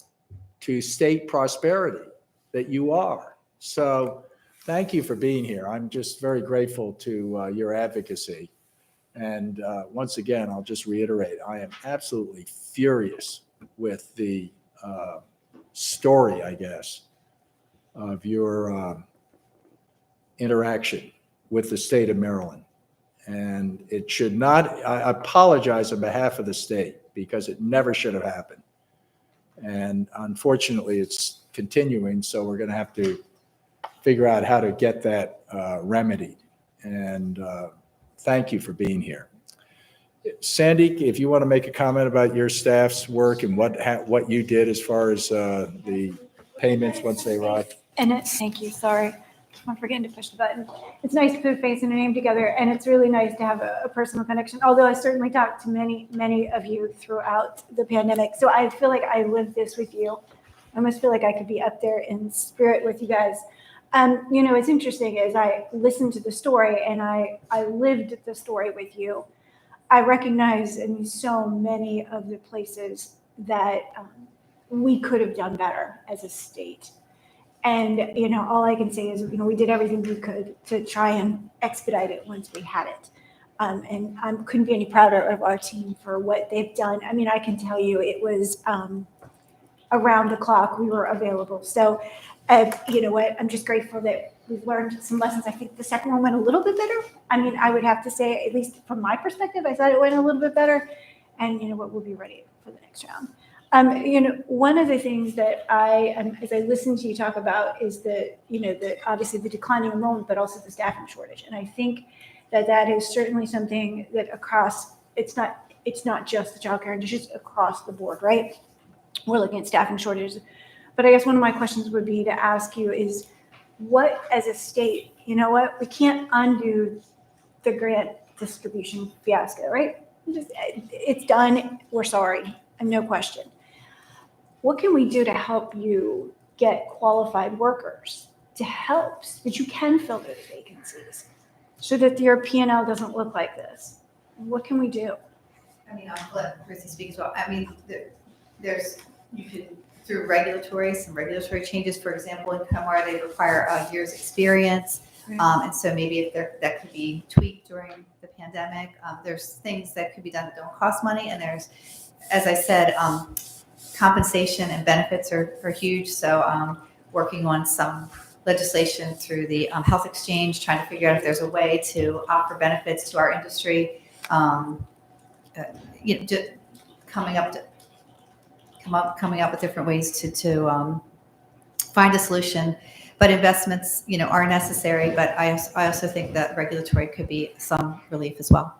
to state prosperity that you are. So thank you for being here. I'm just very grateful to your advocacy. And once again, I'll just reiterate, I am absolutely furious with the story, I guess, of your interaction with the state of Maryland. And it should not, I apologize on behalf of the state because it never should have happened. And unfortunately, it's continuing, so we're going to have to figure out how to get that remedied. And thank you for being here. Sandy, if you want to make a comment about your staff's work and what you did as far as the payments once they arrived. And thank you, sorry. I'm forgetting to push the button. It's nice to put a face and a name together, and it's really nice to have a personal connection, although I certainly talked to many of you throughout the pandemic. So I feel like I lived this with you. I almost feel like I could be up there in spirit with you guys. It's interesting as I listened to the story and I lived the story with you, I recognize in so many of the places that we could have done better as a state. And, all I can say is, we did everything we could to try and expedite it once we had it. And I couldn't be any prouder of our team for what they've done. I mean, I can tell you it was around the clock we were available. So, you know what, I'm just grateful that we've learned some lessons. I think the second one went a little bit better. I mean, I would have to say, at least from my perspective, I thought it went a little bit better. And we'll be ready for the next round. One of the things that as I listen to you talk about is obviously the declining enrollment, but also the staffing shortage. And I think that is certainly something that it's not just the childcare industry, it's across the board, right? We're looking at staffing shortages. But I guess one of my questions would be to ask you is what, as a state, we can't undo the grant distribution fiasco, right? It's done. We're sorry. And no question. What can we do to help you get qualified workers so that you can fill those vacancies so that your P&L doesn't look like this? What can we do? I mean, I'll let Chrissy speak as well. I mean, you could, through some regulatory changes, for example, in Cobra, they require a year's experience. And so maybe if that could be tweaked during the pandemic, there's things that could be done that don't cost money. And there's, as I said, compensation and benefits are huge. So working on some legislation through the health exchange, trying to figure out if there's a way to offer benefits to our industry. Just coming up with different ways to find a solution. But investments, are necessary. But I also think that regulatory could be some relief as well.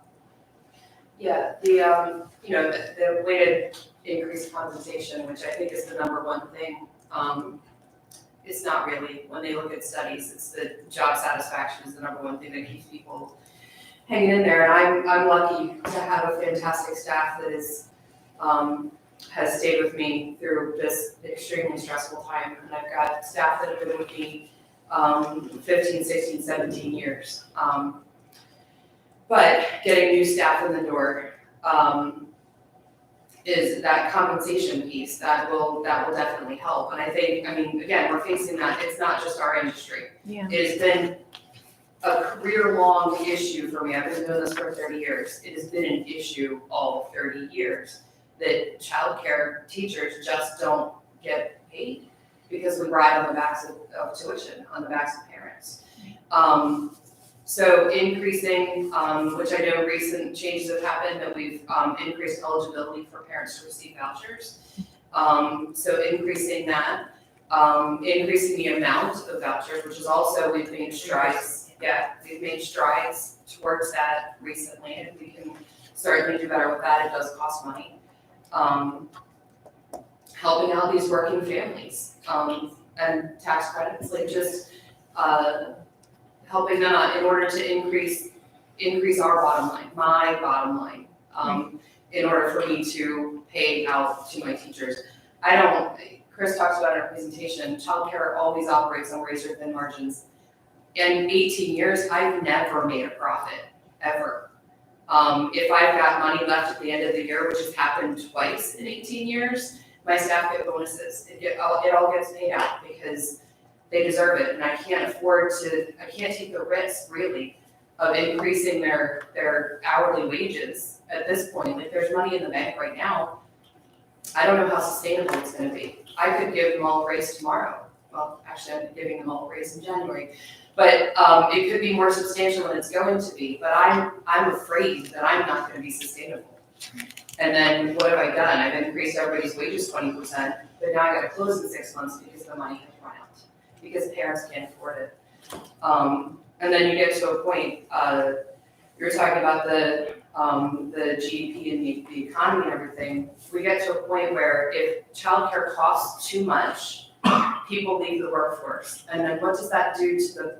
Yeah, the way to increase compensation, which I think is the number one thing, it's not really, when they look at studies, it's the job satisfaction is the number one thing that keeps people hanging in there. And I'm lucky to have a fantastic staff that is, has stayed with me through this extremely stressful time. And I've got staff that have been with me 15, 16, 17 years. But getting new staff in the door is that compensation piece that will definitely help. And I think, again, we're facing that. It's not just our industry. Yeah. It has been a career-long issue for me. I've been doing this for 30 years. It has been an issue all 30 years that childcare teachers just don't get paid because we ride on the backs of tuition, on the backs of parents. So increasing, which I know recent changes have happened, that we've increased eligibility for parents to receive vouchers. So increasing that, increasing the amount of vouchers, which is also, we've made strides. Yeah, we've made strides towards that recently, and we can certainly do better with that. It does cost money. Helping out these working families, and tax credits, like just, helping them out in order to increase our bottom line, my bottom line, in order for me to pay out to my teachers. Chris talks about in our presentation, childcare always operates on razor thin margins. In 18 years, I've never made a profit, ever. If I've got money left at the end of the year, which has happened twice in 18 years, my staff get bonuses. It all gets paid out because they deserve it, and I can't take the risk, really, of increasing their hourly wages at this point. Like, there's money in the bank right now. I don't know how sustainable it's gonna be. I could give them all a raise tomorrow. Well, actually, I've been giving them all a raise in January. But it could be more substantial than it's going to be, but I'm afraid that I'm not gonna be sustainable. And then what have I done? I've increased everybody's wages 20%, but now I gotta close in 6 months because the money has run out, because parents can't afford it. And then you get to a point, you were talking about the GDP and the economy and everything. We get to a point where if childcare costs too much, people leave the workforce. And then what does that do to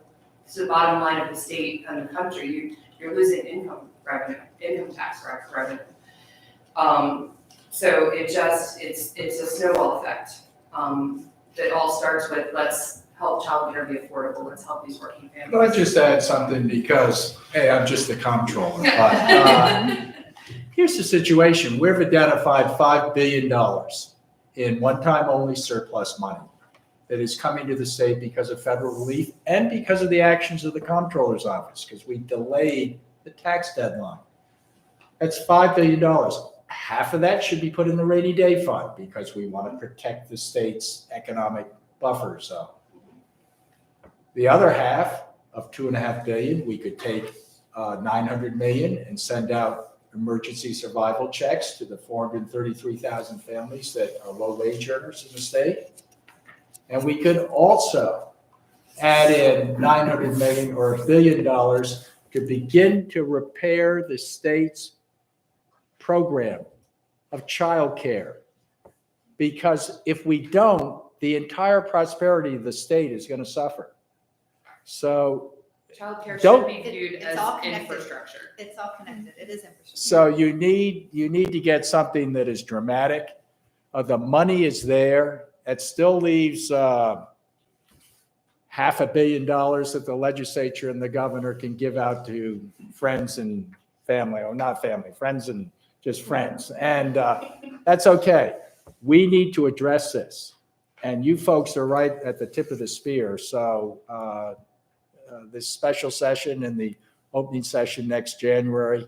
the bottom line of the state and the country? You're losing income tax revenue. So it's a snowball effect. That all starts with, let's help childcare be affordable, let's help these working families. I'll just add something because, hey, I'm just the comptroller. But here's the situation. We've identified $5 billion in one-time only surplus money that is coming to the state because of federal relief and because of the actions of the comptroller's office, because we delayed the tax deadline. That's $5 billion. Half of that should be put in the rainy day fund because we want to protect the state's economic buffer zone. The other half of $2.5 billion, we could take $900 million and send out emergency survival checks to the 433,000 families that are low wage earners in the state. And we could also add in $900 million or $1 billion to begin to repair the state's program of childcare. Because if we don't, the entire prosperity of the state is going to suffer. So Childcare Don't- should be viewed It's as all connected. infrastructure. It's all connected. It is infrastructure. So you need to get something that is dramatic. The money is there. It still leaves $500 million that the legislature and the governor can give out to friends and family, or not family, friends and just friends. And that's okay. We need to address this. And you folks are right at the tip of the spear. So this special session and the opening session next January,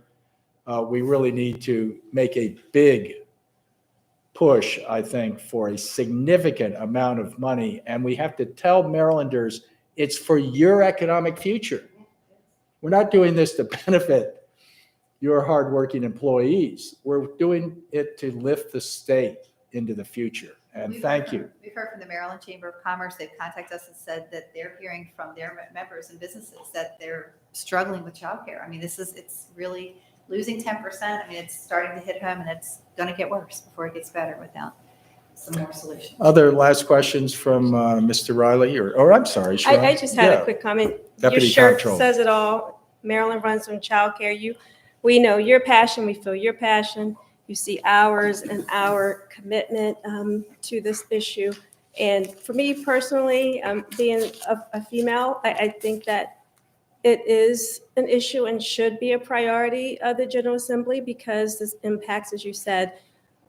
we really need to make a big push, I think, for a significant amount of money. And we have to tell Marylanders, it's for your economic future. We're not doing this to benefit your hardworking employees. We're doing it to lift the state into the future. And thank you. We've heard from the Maryland Chamber of Commerce. They've contacted us and said that they're hearing from their members and businesses that they're struggling with childcare. I mean, it's really losing 10%. I mean, it's starting to hit home, and it's going to get worse before it gets better without some more solutions. Other last questions from Mr. Riley, or I'm sorry, Sharon. I just had Yeah. a quick comment. Deputy Your shirt Comptroller. says it all. Maryland runs from childcare. We know your passion. We feel your passion. You see ours and our commitment to this issue. And for me personally, being a female, I think that it is an issue and should be a priority of the General Assembly because this impacts, as you said,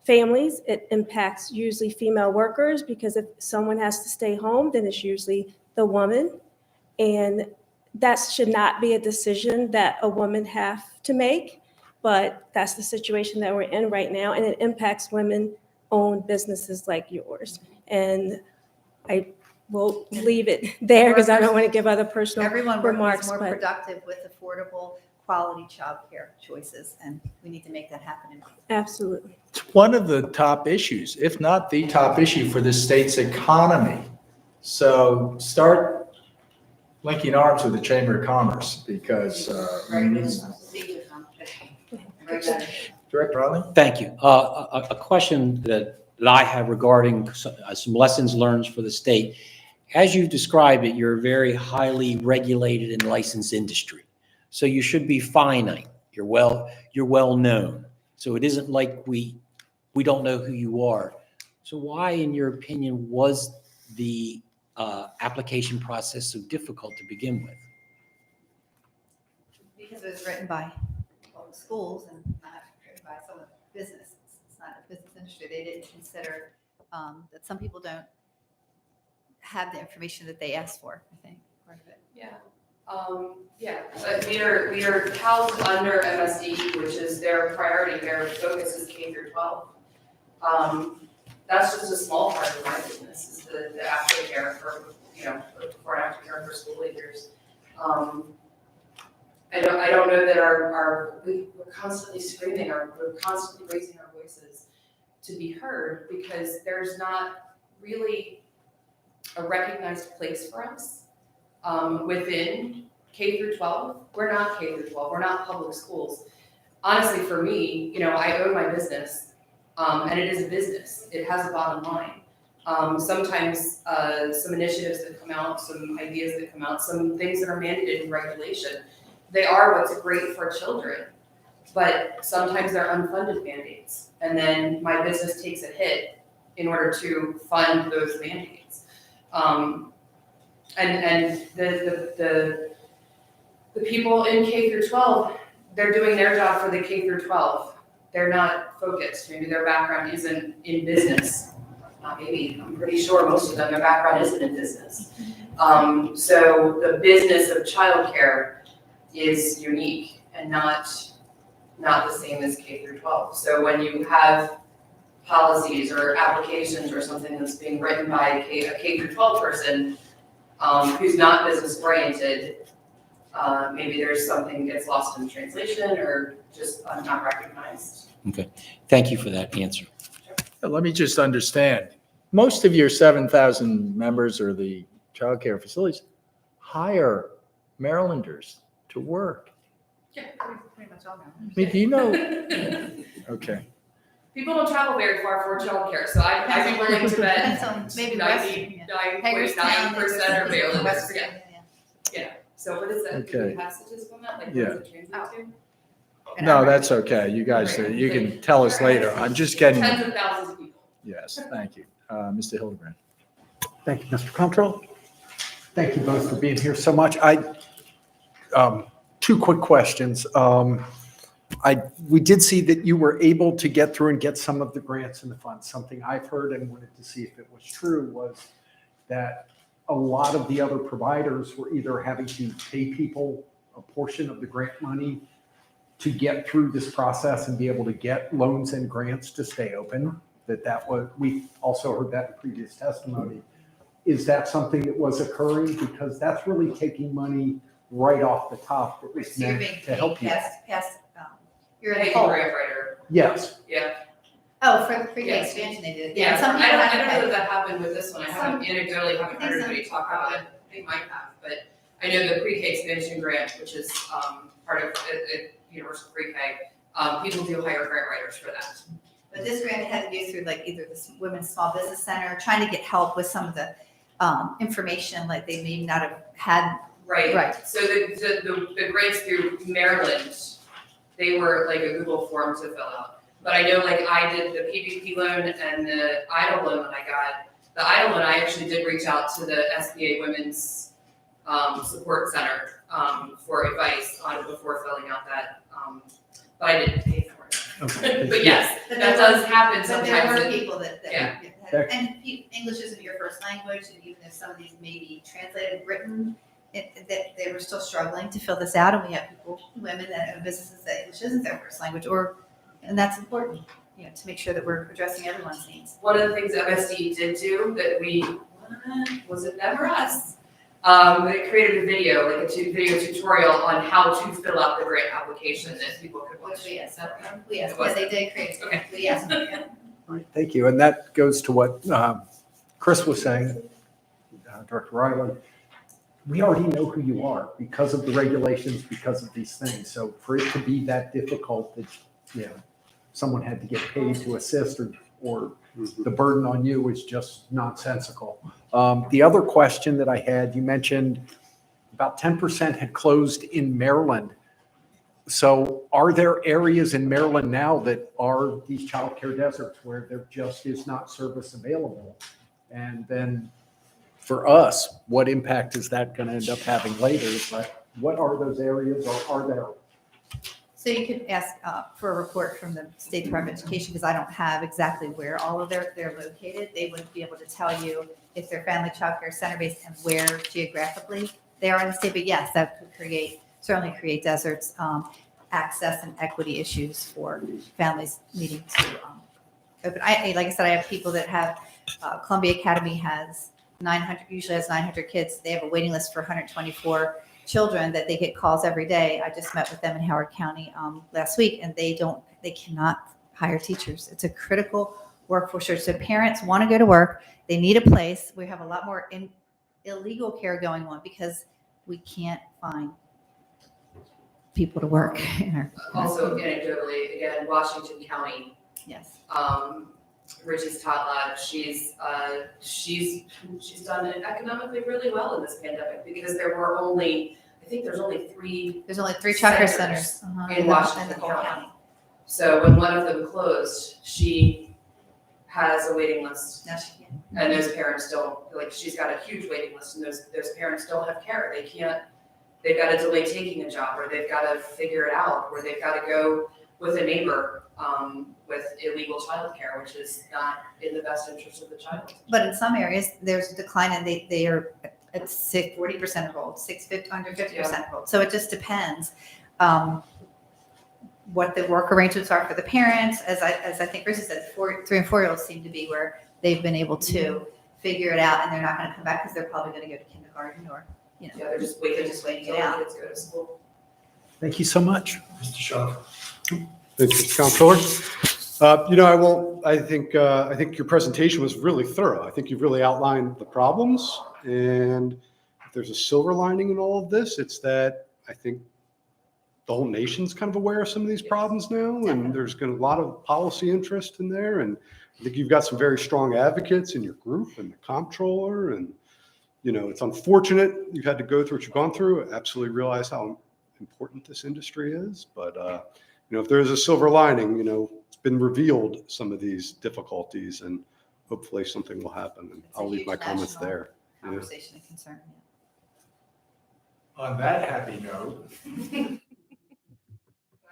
families. It impacts usually female workers because if someone has to stay home, then it's usually the woman. And that should not be a decision that a woman have to make, but that's the situation that we're in right now. And it impacts women-owned businesses like yours. And I will leave it there because I don't want to give other personal Everyone remarks. is more but productive with affordable, quality childcare choices, and we need to make that happen. absolutely. It's one of the top issues, if not the top issue for the state's economy. So start linking arms with the Chamber of Commerce because we need. Director Riley? Thank you. A question that I have regarding some lessons learned for the state. As you've described it, you're a very highly regulated and licensed industry. So you should be finite. You're well known. So it isn't like we don't know who you are. So why, in your opinion, was the application process so difficult to begin with? Because it was written by public schools and not written by some business. It's not a business industry. They didn't consider that some people don't have the information that they asked for, I think, part of it. But we are housed under MSD, which is their priority. Their focus is K through 12. That's just a small part of my business, is the aftercare for, before and aftercare for school leaders. I don't know that we're constantly screaming or we're constantly raising our voices to be heard because there's not really a recognized place for us within K through 12. We're not K through 12. We're not public schools. Honestly, for me, I own my business and it is a business. It has a bottom line. Sometimes some initiatives that come out, some ideas that come out, some things that are mandated in regulation, they are what's great for children, but sometimes they're unfunded mandates. And then my business takes a hit in order to fund those mandates. And the people in K through 12, they're doing their job for the K through 12. They're not focused. Maybe their background isn't in business. Not maybe, I'm pretty sure most of them, their background isn't in business. So the business of childcare is unique and not the same as K through 12. So when you have policies or applications or something that's being written by a K through 12 person who's not business oriented, maybe there's something gets lost in translation or just not recognized. Okay, thank you for that answer. Let me just understand. Most of your 7,000 members or the childcare facilities hire Marylanders to work. Yeah, pretty much all I mean, do you know? Okay. People don't travel very far for childcare, so I'd be willing to bet Depends on maybe 99.9% are Marylanders. Yeah. So what is that? Okay. Do we have statistics on that? Like, Yeah. what does it translate to? No, that's okay. You guys, you can tell us later. I'm just getting, Tens of thousands of people. yes, thank you. Mr. Hildebrand. Thank you, Mr. Comptroller. Thank you both for being here so much. Two quick questions. we did see that you were able to get through and get some of the grants in the fund. Something I've heard and wanted to see if it was true was that a lot of the other providers were either having to pay people a portion of the grant money to get through this process and be able to get loans and grants to stay open. That was, we also heard that in previous testimony. Is that something that was occurring? Because that's really taking money right off the top that was So you're meant being to help you. You're in Hey, the hole. grant writer. Yes. Yeah. Oh, for the pre-K Yeah. expansion they did. Yeah, Some I people don't had to know pay. that happened with this one. I haven't anecdotally haven't heard anybody talk about it. They might have, but I know the pre-K expansion grant, which is part of universal pre-K, people do hire grant writers for that. But this grant had to go through like either the Women's Small Business Center, trying to get help with some of the information like they may not have had. Right. Right. So the grants through Maryland, they were like a Google form to fill out. But I know like I did the PPP loan and the EIDL loan that I got. The EIDL loan, I actually did reach out to the SBA Women's Support Center for advice on before filling out that. But I didn't pay for it. Okay. But yes, But that there does happen But sometimes. there were that- people that Yeah. had, and English isn't your first language, and even if some of these may be translated, written, that they were still struggling to fill this out, and we have people, women that own businesses that English isn't their first language, and that's important, to make sure that we're addressing everyone's needs. One of the things MSD did do that was it never us? They created a video, like a video tutorial on how to fill out the grant application that people could watch. Yes, It was- they did create, Okay. yes. All right, thank you. And that goes to what Chris was saying, Director Riley. We already know who you are because of the regulations, because of these things. So for it to be that difficult that, someone had to get paid to assist or the burden on you is just nonsensical. The other question that I had, you mentioned about 10% had closed in Maryland. So are there areas in Maryland now that are these childcare deserts where there just is not service available? And then for us, what impact is that going to end up having later? But what are those areas, or are there? So you could ask for a report from the State Department of Education, because I don't have exactly where all of they're located. They would be able to tell you if they're family child care center based and where geographically they are in the state. But yes, that could certainly create deserts, access and equity issues for families needing to open. Like I said, I have people that have, Columbia Academy usually has 900 kids. They have a waiting list for 124 children that they get calls every day. I just met with them in Howard County last week, and they cannot hire teachers. It's a critical workforce shortage. So parents want to go to work. They need a place. We have a lot more illegal care going on because we can't find people to work in our. Also anecdotally, again, Washington County, Yes. Richie's Totlab, she's done it economically really well in this pandemic because there's only three There's only 3 childcare centers centers in the Washington whole County. So when one of them closed, she has a waiting list, Now she can. and those parents don't, she's got a huge waiting list, and those parents don't have care. They've got to delay taking a job, or they've got to figure it out, or they've got to go with a neighbor with illegal childcare, which is not in the best interest of the child. But in some areas, there's a decline, and they are at 40% enrolled, under 50% enrolled. So it just depends what the work arrangements are for the parents. As I think Chris said, 3 and 4-year-olds seem to be where they've been able to figure it out, and they're not going to come back because they're probably going to go to kindergarten or Yeah, they're just waiting it out. Kids go to school. Thank you so much. Mr. Shaw. Thank you, Mr. Comptroller. I think your presentation was really thorough. I think you've really outlined the problems, and if there's a silver lining in all of this, it's that I think the whole nation's kind of aware of some of these problems now, and there's been a lot of policy interest in there, and I think you've got some very strong advocates in your group and the Comptroller, and it's unfortunate you've had to go through what you've gone through. I absolutely realize how important this industry is, but if there is a silver lining, it's been revealed some of these difficulties, and hopefully something will happen. And It's a I'll leave my huge comments national there. Yeah. Conversation and concern. On that happy note, thank you for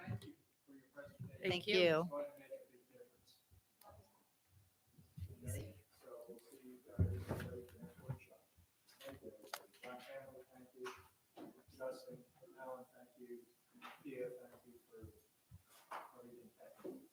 Thank you. It's going to make a big difference. Okay, so we'll see you guys ready for the next workshop. Thank you. John Campbell, thank you. Justin, Alan, thank you. Thea, thank you for everything. Thank you.